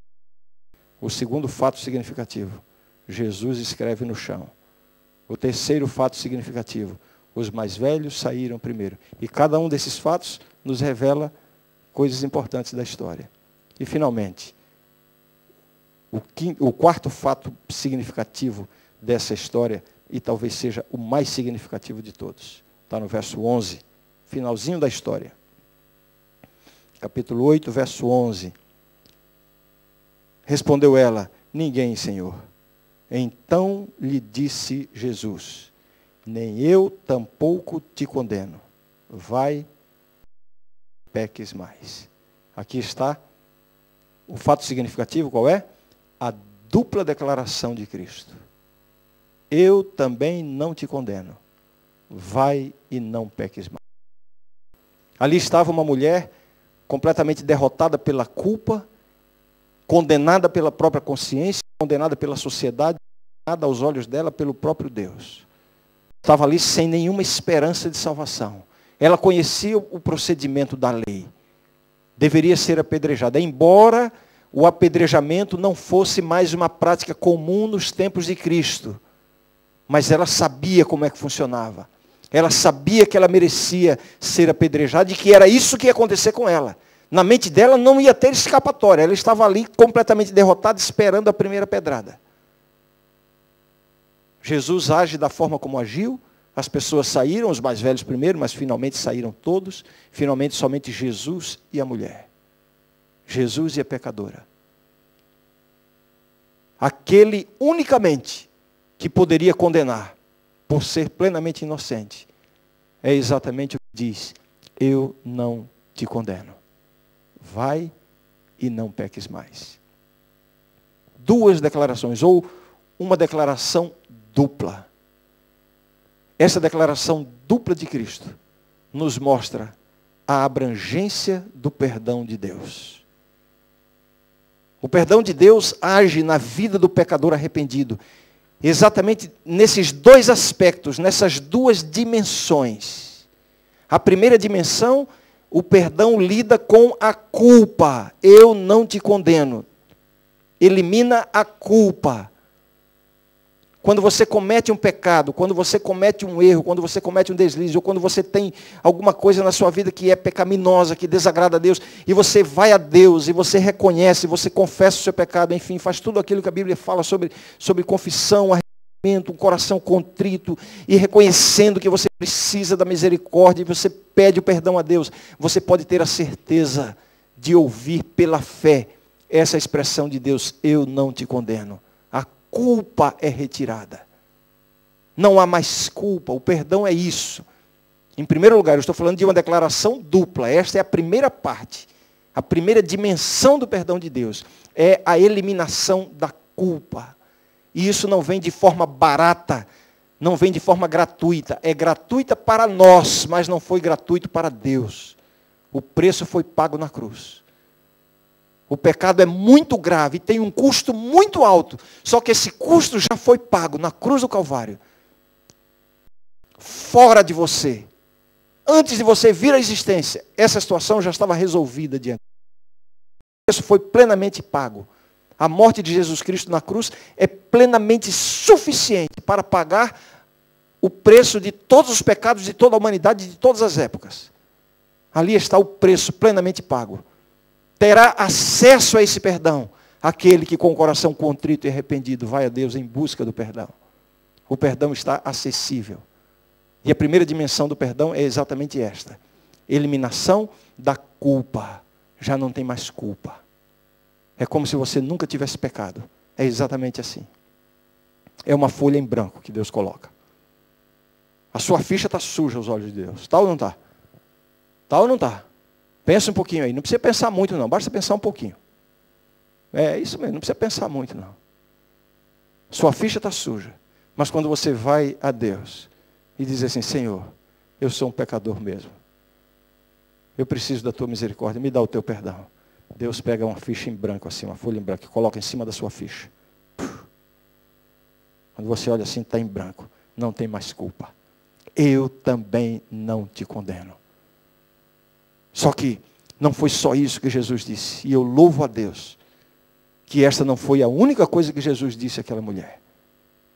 O segundo fato significativo, Jesus escreve no chão. O terceiro fato significativo, os mais velhos saíram primeiro. E cada um desses fatos nos revela coisas importantes da história. E finalmente, o quarto fato significativo dessa história, e talvez seja o mais significativo de todos, está no verso 11, finalzinho da história. Capítulo 8, verso 11. Respondeu ela, ninguém, Senhor. Então lhe disse Jesus, nem eu tampouco te condeno. Vai, peques mais. Aqui está o fato significativo, qual é? A dupla declaração de Cristo. Eu também não te condeno. Vai e não peques mais. Ali estava uma mulher completamente derrotada pela culpa, condenada pela própria consciência, condenada pela sociedade, condenada aos olhos dela pelo próprio Deus. Estava ali sem nenhuma esperança de salvação. Ela conhecia o procedimento da lei. Deveria ser apedrejada. Embora o apedrejamento não fosse mais uma prática comum nos tempos de Cristo. Mas ela sabia como é que funcionava. Ela sabia que ela merecia ser apedrejada e que era isso que ia acontecer com ela. Na mente dela não ia ter escapatória. Ela estava ali completamente derrotada, esperando a primeira pedrada. Jesus age da forma como agiu. As pessoas saíram, os mais velhos primeiro, mas finalmente saíram todos. Finalmente somente Jesus e a mulher. Jesus e a pecadora. Aquele unicamente que poderia condenar, por ser plenamente inocente, é exatamente o que diz, eu não te condeno. Vai e não peques mais. 2 declarações, ou uma declaração dupla. Essa declaração dupla de Cristo nos mostra a abrangência do perdão de Deus. O perdão de Deus age na vida do pecador arrependido, exatamente nesses 2 aspectos, nessas 2 dimensões. A primeira dimensão, o perdão lida com a culpa. Eu não te condeno. Elimina a culpa. Quando você comete um pecado, quando você comete um erro, quando você comete um deslize, ou quando você tem alguma coisa na sua vida que é pecaminosa, que desagrada a Deus, e você vai a Deus, e você reconhece, você confessa o seu pecado, enfim, faz tudo aquilo que a Bíblia fala sobre confissão, um coração contrito e reconhecendo que você precisa da misericórdia e você pede o perdão a Deus, você pode ter a certeza de ouvir pela fé essa expressão de Deus: eu não te condeno. A culpa é retirada. Não há mais culpa. O perdão é isso. Em primeiro lugar, eu estou falando de uma declaração dupla. Esta é a primeira parte. A primeira dimensão do perdão de Deus é a eliminação da culpa. E isso não vem de forma barata, não vem de forma gratuita. É gratuita para nós, mas não foi gratuito para Deus. O preço foi pago na cruz. O pecado é muito grave e tem um custo muito alto. Só que esse custo já foi pago na cruz do Calvário. Fora de você. Antes de você vir à existência, essa situação já estava resolvida diante. O preço foi plenamente pago. A morte de Jesus Cristo na cruz é plenamente suficiente para pagar o preço de todos os pecados de toda a humanidade, de todas as épocas. Ali está o preço plenamente pago. Terá acesso a esse perdão aquele que com o coração contrito e arrependido vai a Deus em busca do perdão. O perdão está acessível. E a primeira dimensão do perdão é exatamente esta: eliminação da culpa. Já não tem mais culpa. É como se você nunca tivesse pecado. É exatamente assim. É uma folha em branco que Deus coloca. A sua ficha está suja aos olhos de Deus. Está ou não está? Está ou não está? Pensa um pouquinho aí. Não precisa pensar muito não. Basta pensar um pouquinho. É isso mesmo. Não precisa pensar muito não. Sua ficha está suja. Mas quando você vai a Deus e diz assim: Senhor, eu sou um pecador mesmo. Eu preciso da tua misericórdia. Me dá o teu perdão. Deus pega uma ficha em branco assim, uma folha em branco, e coloca em cima da sua ficha. Quando você olha assim, está em branco. Não tem mais culpa. Eu também não te condeno. Só que não foi só isso que Jesus disse. E eu louvo a Deus que esta não foi a única coisa que Jesus disse àquela mulher.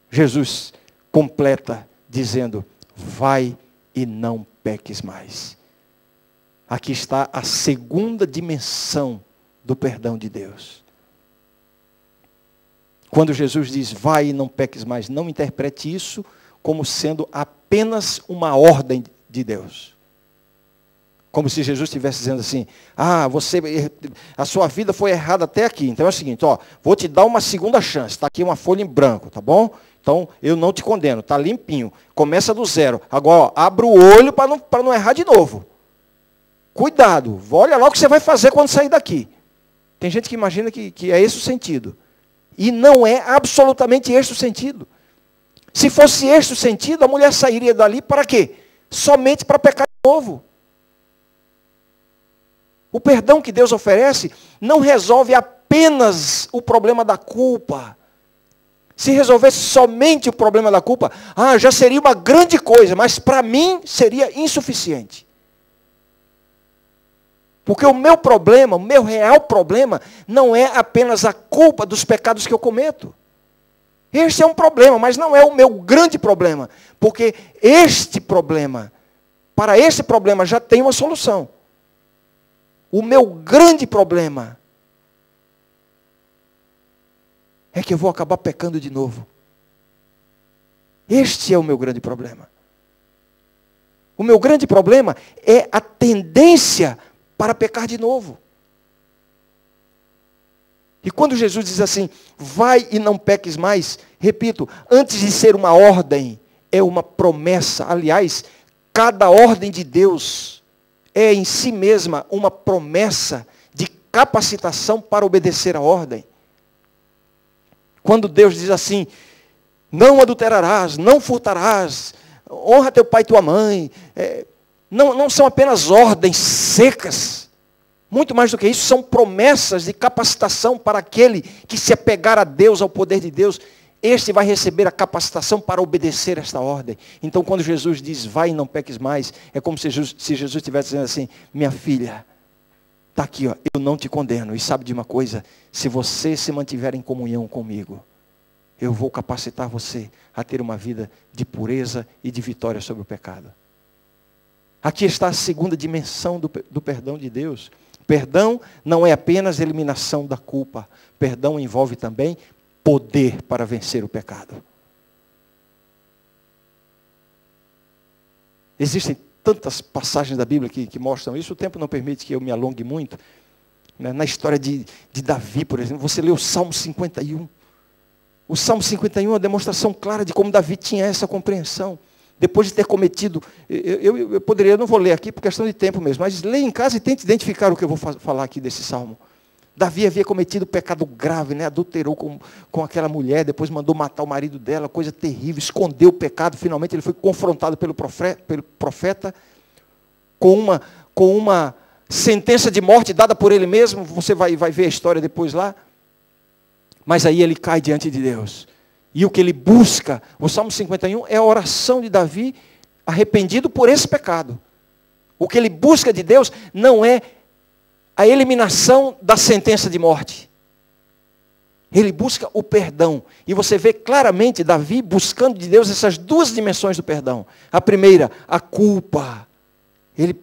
Jesus completa dizendo: vai e não peques mais. Aqui está a segunda dimensão do perdão de Deus. Quando Jesus diz: vai e não peques mais, não interprete isso como sendo apenas uma ordem de Deus. Como se Jesus estivesse dizendo assim: a sua vida foi errada até aqui. Então é o seguinte, vou te dar uma segunda chance. Está aqui uma folha em branco, tá bom? Então eu não te condeno, está limpinho. Começa do zero. Agora, abre o olho para não errar de novo. Cuidado, olha lá o que você vai fazer quando sair daqui. Tem gente que imagina que é esse o sentido. E não é absolutamente este o sentido. Se fosse este o sentido, a mulher sairia dali para quê? Somente para pecar de novo. O perdão que Deus oferece não resolve apenas o problema da culpa. Se resolvesse somente o problema da culpa, já seria uma grande coisa, mas para mim seria insuficiente. Porque o meu problema, o meu real problema, não é apenas a culpa dos pecados que eu cometo. Este é um problema, mas não é o meu grande problema. Porque para este problema já tem uma solução. O meu grande problema é que eu vou acabar pecando de novo. Este é o meu grande problema. O meu grande problema é a tendência para pecar de novo. E quando Jesus diz assim: vai e não peques mais, repito, antes de ser uma ordem, é uma promessa. Aliás, cada ordem de Deus é em si mesma uma promessa de capacitação para obedecer a ordem. Quando Deus diz assim: não adulterarás, não furtarás, honra teu pai e tua mãe, não são apenas ordens secas. Muito mais do que isso, são promessas de capacitação para aquele que se apegar a Deus, ao poder de Deus. Este vai receber a capacitação para obedecer esta ordem. Então, quando Jesus diz: vai e não peques mais, é como se Jesus estivesse dizendo assim: minha filha, está aqui, eu não te condeno. E sabe de uma coisa? Se você se mantiver em comunhão comigo, eu vou capacitar você a ter uma vida de pureza e de vitória sobre o pecado. Aqui está a segunda dimensão do perdão de Deus. Perdão não é apenas eliminação da culpa. Perdão envolve também poder para vencer o pecado. Existem tantas passagens da Bíblia que mostram isso. O tempo não permite que eu me alongue muito. Na história de Davi, por exemplo, você lê o Salmo 51. O Salmo 51 é uma demonstração clara de como Davi tinha essa compreensão. Depois de ter cometido, eu poderia, eu não vou ler aqui por questão de tempo mesmo, mas leia em casa e tente identificar o que eu vou falar aqui desse Salmo. Davi havia cometido pecado grave, né? Adulterou com aquela mulher, depois mandou matar o marido dela, coisa terrível, escondeu o pecado, finalmente ele foi confrontado pelo profeta com uma sentença de morte dada por ele mesmo. Você vai ver a história depois lá. Mas aí ele cai diante de Deus. E o que ele busca, o Salmo 51, é a oração de Davi arrependido por esse pecado. O que ele busca de Deus não é a eliminação da sentença de morte. Ele busca o perdão. E você vê claramente Davi buscando de Deus essas duas dimensões do perdão. A primeira, a culpa. Ele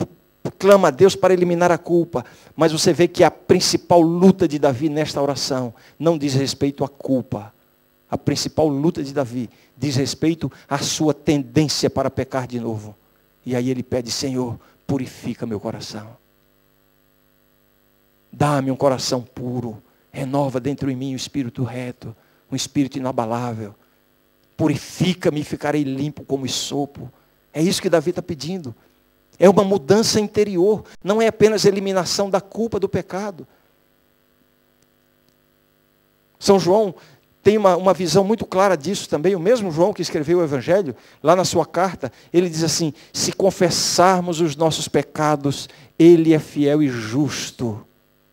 clama a Deus para eliminar a culpa. Mas você vê que a principal luta de Davi nesta oração não diz respeito à culpa. A principal luta de Davi diz respeito à sua tendência para pecar de novo. E aí ele pede: Senhor, purifica meu coração. Dá-me um coração puro. Renova dentro de mim um espírito reto, um espírito inabalável. Purifica-me e ficarei limpo como esopo. É isso que Davi está pedindo. É uma mudança interior. Não é apenas eliminação da culpa do pecado. São João tem uma visão muito clara disso também. O mesmo João que escreveu o Evangelho, lá na sua carta, ele diz assim: se confessarmos os nossos pecados, Ele é fiel e justo.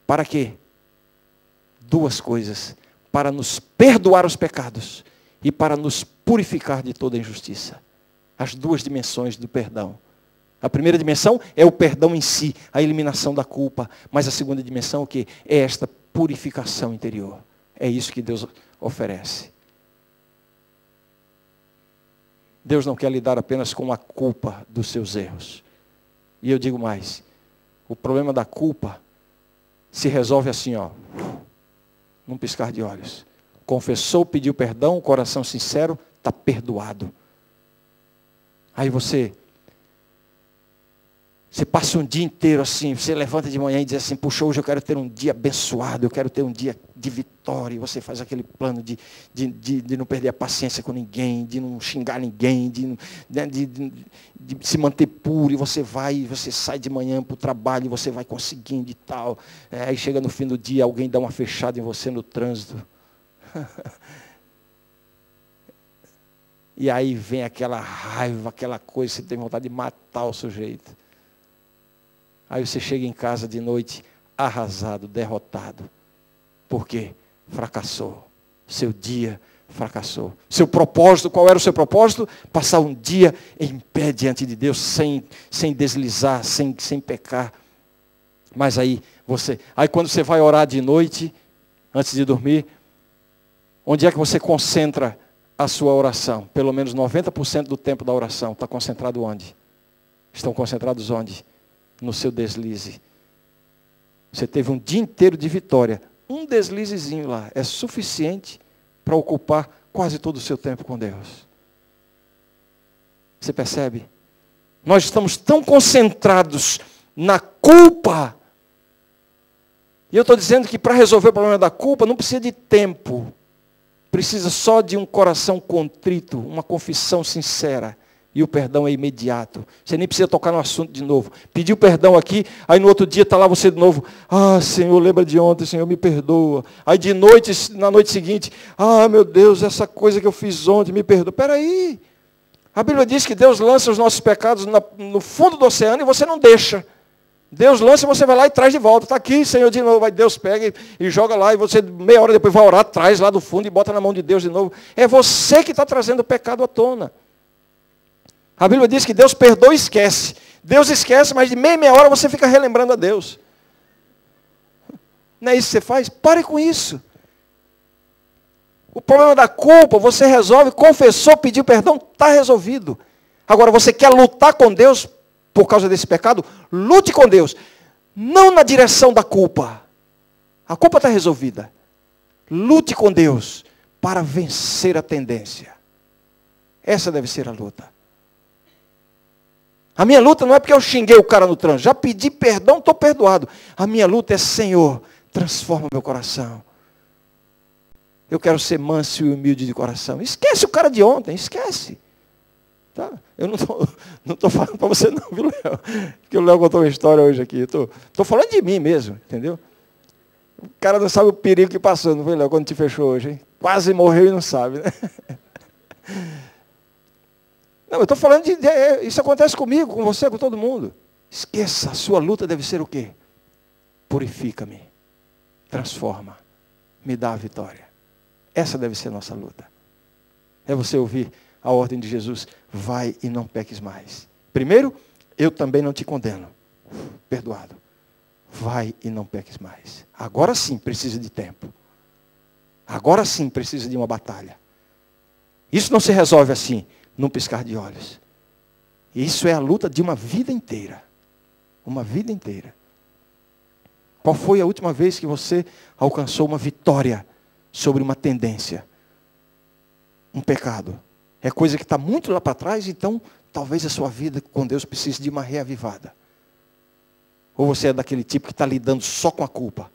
Para quê? Duas coisas: para nos perdoar os pecados e para nos purificar de toda injustiça. As duas dimensões do perdão. A primeira dimensão é o perdão em si, a eliminação da culpa. Mas a segunda dimensão, o quê? É esta purificação interior. É isso que Deus oferece. Deus não quer lidar apenas com a culpa dos seus erros. E eu digo mais: o problema da culpa se resolve assim, ó, num piscar de olhos. Confessou, pediu perdão, coração sincero, está perdoado. Aí você passa um dia inteiro assim, você levanta de manhã e diz assim: puxa, hoje eu quero ter um dia abençoado, eu quero ter um dia de vitória. E você faz aquele plano de não perder a paciência com ninguém, de não xingar ninguém, de se manter puro. E você sai de manhã para o trabalho, e você vai conseguindo e tal. Aí chega no fim do dia, alguém dá uma fechada em você no trânsito. E aí vem aquela raiva, aquela coisa, você tem vontade de matar o sujeito. Aí você chega em casa de noite arrasado, derrotado. Por quê? Fracassou. Seu dia fracassou. Seu propósito, qual era o seu propósito? Passar um dia em pé diante de Deus, sem deslizar, sem pecar. Mas aí quando você vai orar de noite, antes de dormir, onde é que você concentra a sua oração? Pelo menos 90% do tempo da oração está concentrado onde? Estão concentrados onde? No seu deslize. Você teve um dia inteiro de vitória. Um deslizezinho lá é suficiente para ocupar quase todo o seu tempo com Deus. Você percebe? Nós estamos tão concentrados na culpa. E eu estou dizendo que para resolver o problema da culpa não precisa de tempo. Precisa só de um coração contrito, uma confissão sincera. E o perdão é imediato. Você nem precisa tocar no assunto de novo. Pediu perdão aqui, aí no outro dia está lá você de novo. Ah, Senhor, lembra de ontem, Senhor, me perdoa. Aí de noite, na noite seguinte, ah, meu Deus, essa coisa que eu fiz ontem, me perdoa. Espera aí. A Bíblia diz que Deus lança os nossos pecados no fundo do oceano e você não deixa. Deus lança e você vai lá e traz de volta. Está aqui, Senhor, de novo. Aí Deus pega e joga lá, e você meia hora depois vai orar, traz lá do fundo e bota na mão de Deus de novo. É você que está trazendo o pecado à tona. A Bíblia diz que Deus perdoa e esquece. Deus esquece, mas de meia hora você fica relembrando a Deus. Não é isso que você faz? Pare com isso. O problema da culpa, você resolve, confessou, pediu perdão, está resolvido. Agora, você quer lutar com Deus por causa desse pecado? Lute com Deus. Não na direção da culpa. A culpa está resolvida. Lute com Deus para vencer a tendência. Essa deve ser a luta. A minha luta não é porque eu xinguei o cara no trânsito. Já pedi perdão, estou perdoado. A minha luta é, Senhor, transforma meu coração. Eu quero ser manso e humilde de coração. Esquece o cara de ontem, esquece. Tá? Eu não estou falando para você não, viu, Léo? Porque o Léo contou uma história hoje aqui. Estou falando de mim mesmo, entendeu? O cara não sabe o perigo que passou, não foi, Léo, quando te fechou hoje, hein? Quase morreu e não sabe, né? Não, eu estou falando isso acontece comigo, com você, com todo mundo. Esqueça, a sua luta deve ser o quê? Purifica-me, transforma, me dá a vitória. Essa deve ser a nossa luta. É você ouvir a ordem de Jesus, vai e não peques mais. Primeiro, eu também não te condeno. Perdoado. Vai e não peques mais. Agora sim precisa de tempo. Agora sim precisa de uma batalha. Isso não se resolve assim, num piscar de olhos. Isso é a luta de uma vida inteira. Uma vida inteira. Qual foi a última vez que você alcançou uma vitória sobre uma tendência? Um pecado. É coisa que está muito lá para trás, então talvez a sua vida com Deus precise de uma reavivada. Ou você é daquele tipo que está lidando só com a culpa.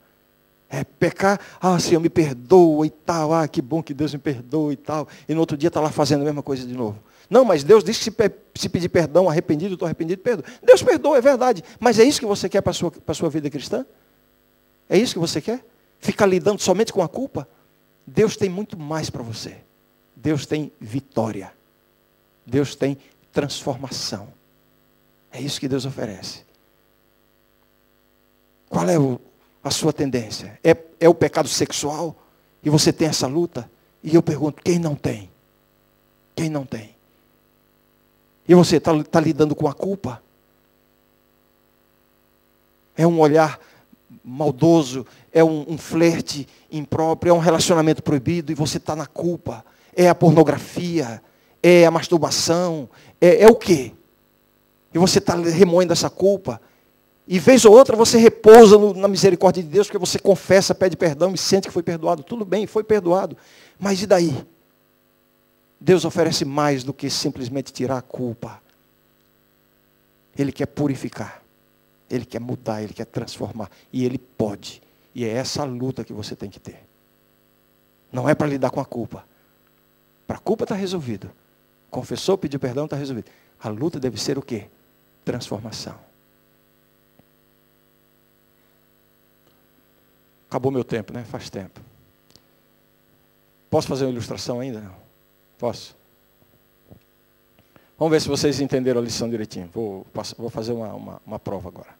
É pecar, Senhor, me perdoa e tal, que bom que Deus me perdoa e tal. E no outro dia está lá fazendo a mesma coisa de novo. Não, mas Deus disse que se pedir perdão, arrependido, estou arrependido, perdoa. Deus perdoa, é verdade. Mas é isso que você quer para a sua vida cristã? É isso que você quer? Ficar lidando somente com a culpa? Deus tem muito mais para você. Deus tem vitória. Deus tem transformação. É isso que Deus oferece. Qual é a sua tendência? É o pecado sexual? E você tem essa luta? E eu pergunto, quem não tem? Quem não tem? E você está lidando com a culpa? É um olhar maldoso, é um flerte impróprio, é um relacionamento proibido e você está na culpa. É a pornografia, é a masturbação, é o quê? E você está remoendo essa culpa. E vez ou outra você repousa na misericórdia de Deus, porque você confessa, pede perdão e sente que foi perdoado. Tudo bem, foi perdoado. Mas e daí? Deus oferece mais do que simplesmente tirar a culpa. Ele quer purificar. Ele quer mudar, Ele quer transformar. E Ele pode. E é essa a luta que você tem que ter. Não é para lidar com a culpa. Para a culpa está resolvido. Confessou, pediu perdão, está resolvido. A luta deve ser o quê? Transformação. Acabou meu tempo, né? Faz tempo. Posso fazer uma ilustração ainda? Não. Posso? Vamos ver se vocês entenderam a lição direitinho. Vou fazer uma prova agora.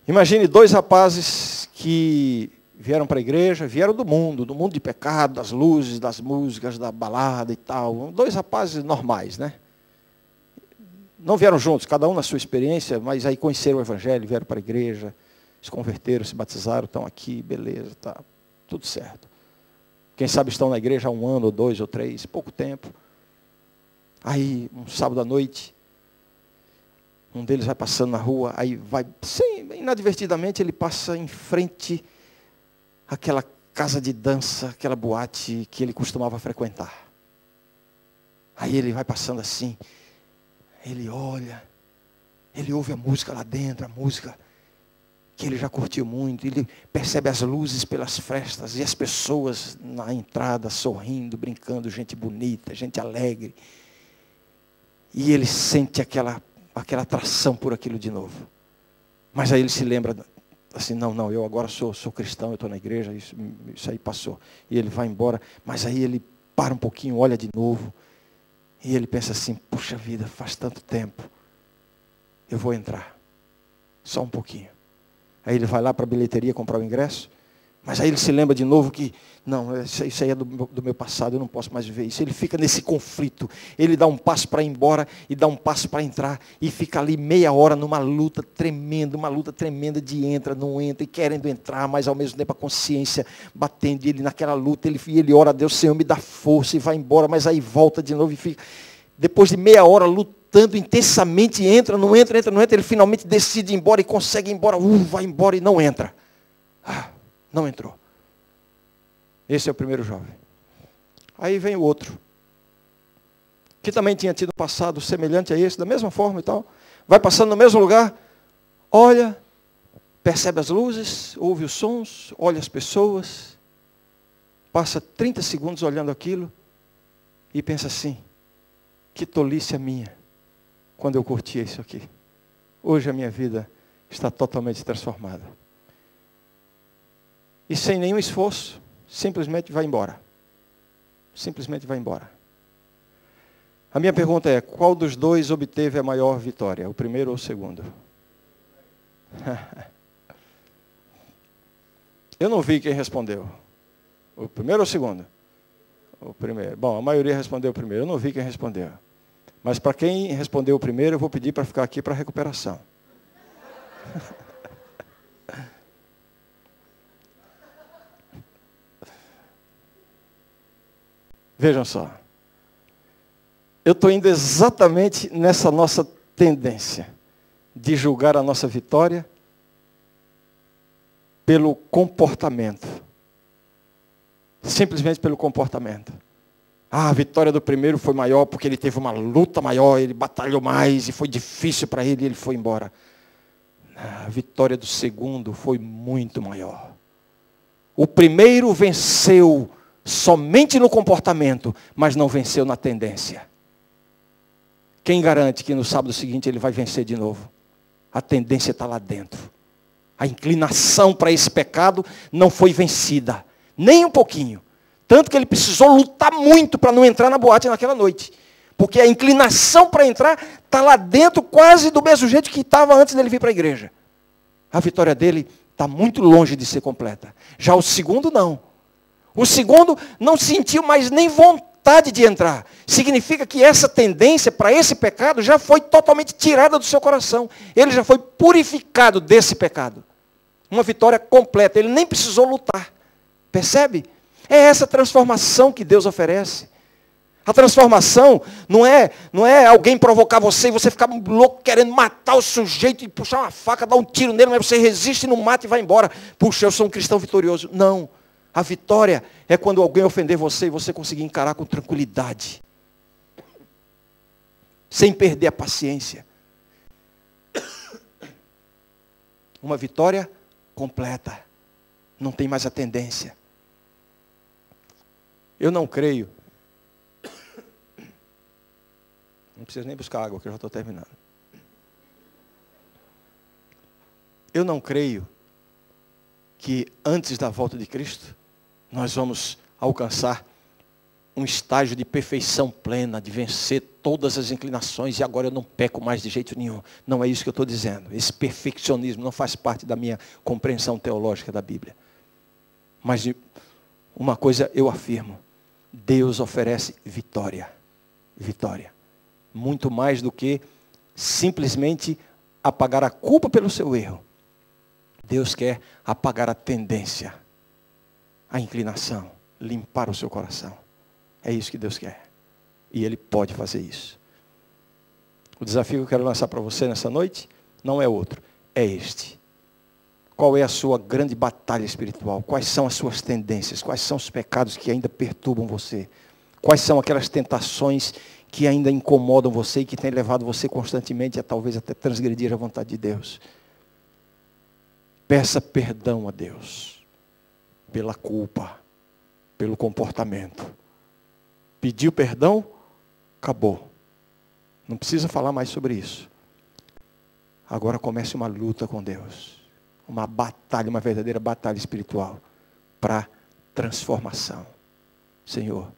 Imagine 2 rapazes que vieram para a igreja, vieram do mundo de pecado, das luzes, das músicas, da balada e tal. 2 rapazes normais, né? Não vieram juntos, cada um na sua experiência, mas aí conheceram o evangelho, vieram para a igreja, se converteram, se batizaram, estão aqui, beleza, tá tudo certo. Quem sabe estão na igreja há 1 ano, ou 2, ou 3, pouco tempo. Aí, um sábado à noite, um deles vai passando na rua, aí vai, inadvertidamente, ele passa em frente àquela casa de dança, aquela boate que ele costumava frequentar. Aí ele vai passando assim, ele olha, ele ouve a música lá dentro, a música que ele já curtiu muito, ele percebe as luzes pelas frestas e as pessoas na entrada sorrindo, brincando, gente bonita, gente alegre. E ele sente aquela atração por aquilo de novo. Mas aí ele se lembra assim, não, eu agora sou cristão, eu estou na igreja, isso aí passou. E ele vai embora, mas aí ele para um pouquinho, olha de novo, e ele pensa assim, puxa vida, faz tanto tempo, eu vou entrar, só um pouquinho. Aí ele vai lá para a bilheteria comprar o ingresso, mas aí ele se lembra de novo que, não, isso aí é do meu passado, eu não posso mais viver isso. Ele fica nesse conflito, ele dá um passo para ir embora e dá um passo para entrar, e fica ali meia hora numa luta tremenda de entra, não entra, e querendo entrar, mas ao mesmo tempo a consciência batendo, e ele naquela luta, ele ora a Deus, Senhor, me dá força, e vai embora, mas aí volta de novo e fica, depois de meia hora lutando intensamente, entra, não entra, ele finalmente decide ir embora e consegue ir embora, vai embora e não entra. Não entrou. Esse é o primeiro jovem. Aí vem o outro. que também tinha tido um passado semelhante a esse, da mesma forma e tal, vai passando no mesmo lugar, olha, percebe as luzes, ouve os sons, olha as pessoas, passa 30 segundos olhando aquilo e pensa assim, que tolice a minha, quando eu curti isso aqui. Hoje a minha vida está totalmente transformada. E sem nenhum esforço, simplesmente vai embora. Simplesmente vai embora. A minha pergunta é, qual dos dois obteve a maior vitória? O primeiro ou o segundo? Eu não vi quem respondeu. O primeiro ou o segundo? O primeiro. Bom, a maioria respondeu o primeiro. Eu não vi quem respondeu. Mas para quem respondeu o primeiro, eu vou pedir para ficar aqui para recuperação. Vejam só. Eu estou indo exatamente nessa nossa tendência de julgar a nossa vitória pelo comportamento. Simplesmente pelo comportamento. Ah, a vitória do primeiro foi maior porque ele teve uma luta maior, ele batalhou mais e foi difícil para ele e ele foi embora. A vitória do segundo foi muito maior. O primeiro venceu somente no comportamento, mas não venceu na tendência. Quem garante que no sábado seguinte ele vai vencer de novo? A tendência está lá dentro. A inclinação para esse pecado não foi vencida, nem um pouquinho. Tanto que ele precisou lutar muito para não entrar na boate naquela noite. Porque a inclinação para entrar está lá dentro quase do mesmo jeito que estava antes dele vir para a igreja. A vitória dele está muito longe de ser completa. Já o segundo não. O segundo não sentiu mais nem vontade de entrar. Significa que essa tendência para esse pecado já foi totalmente tirada do seu coração. Ele já foi purificado desse pecado. Uma vitória completa. Ele nem precisou lutar. Percebe? É essa transformação que Deus oferece. A transformação não é alguém provocar você e você ficar louco querendo matar o sujeito e puxar uma faca, dar um tiro nele, mas você resiste, não mata e vai embora. Puxa, eu sou um cristão vitorioso. Não. A vitória é quando alguém ofender você e você conseguir encarar com tranquilidade. Sem perder a paciência. Uma vitória completa. Não tem mais a tendência. Eu não creio. Não preciso nem buscar água, que eu já estou terminando. Eu não creio que antes da volta de Cristo, nós vamos alcançar um estágio de perfeição plena, de vencer todas as inclinações, e agora eu não peco mais de jeito nenhum. Não é isso que eu estou dizendo. Esse perfeccionismo não faz parte da minha compreensão teológica da Bíblia. Mas uma coisa eu afirmo. Deus oferece vitória. Vitória. Muito mais do que simplesmente apagar a culpa pelo seu erro. Deus quer apagar a tendência, a inclinação, limpar o seu coração. É isso que Deus quer. E Ele pode fazer isso. O desafio que eu quero lançar para você nessa noite não é outro, é este. Qual é a sua grande batalha espiritual? Quais são as suas tendências? Quais são os pecados que ainda perturbam você? Quais são aquelas tentações que ainda incomodam você e que têm levado você constantemente a talvez até transgredir a vontade de Deus? Peça perdão a Deus pela culpa, pelo comportamento. Pediu perdão, acabou. Não precisa falar mais sobre isso. Agora comece uma luta com Deus. Uma batalha, uma verdadeira batalha espiritual para transformação. Senhor,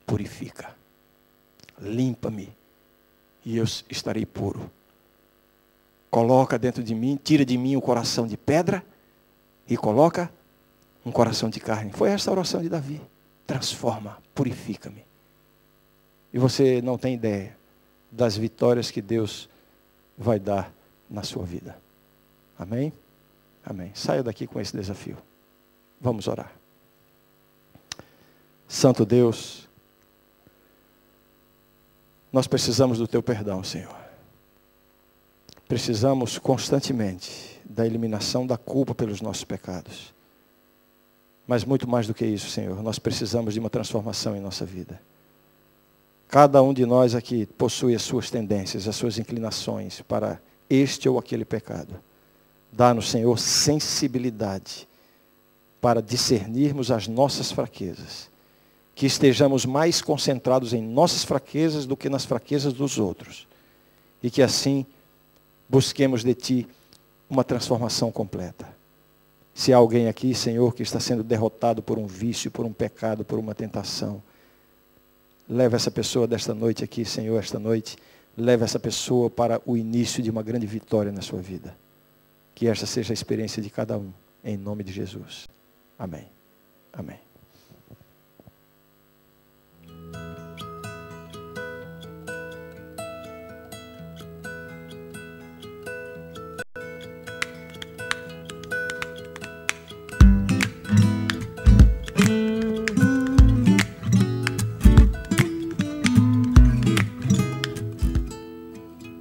purifica. Limpa-me e eu estarei puro. Coloca dentro de mim, tira de mim o coração de pedra e coloca um coração de carne. Foi essa a oração de Davi. Transforma, purifica-me. E você não tem ideia das vitórias que Deus vai dar na sua vida. Amém? Amém. Saia daqui com esse desafio. Vamos orar. Santo Deus, nós precisamos do Teu perdão, Senhor. Precisamos constantemente da eliminação da culpa pelos nossos pecados. Mas muito mais do que isso, Senhor, nós precisamos de uma transformação em nossa vida. Cada um de nós aqui possui as suas tendências, as suas inclinações para este ou aquele pecado. Dá-nos, Senhor, sensibilidade para discernirmos as nossas fraquezas. Que estejamos mais concentrados em nossas fraquezas do que nas fraquezas dos outros. E que assim busquemos de Ti uma transformação completa. Se há alguém aqui, Senhor, que está sendo derrotado por um vício, por um pecado, por uma tentação, leva essa pessoa desta noite aqui, Senhor, esta noite, leva essa pessoa para o início de uma grande vitória na sua vida. Que esta seja a experiência de cada um, em nome de Jesus. Amém. Amém.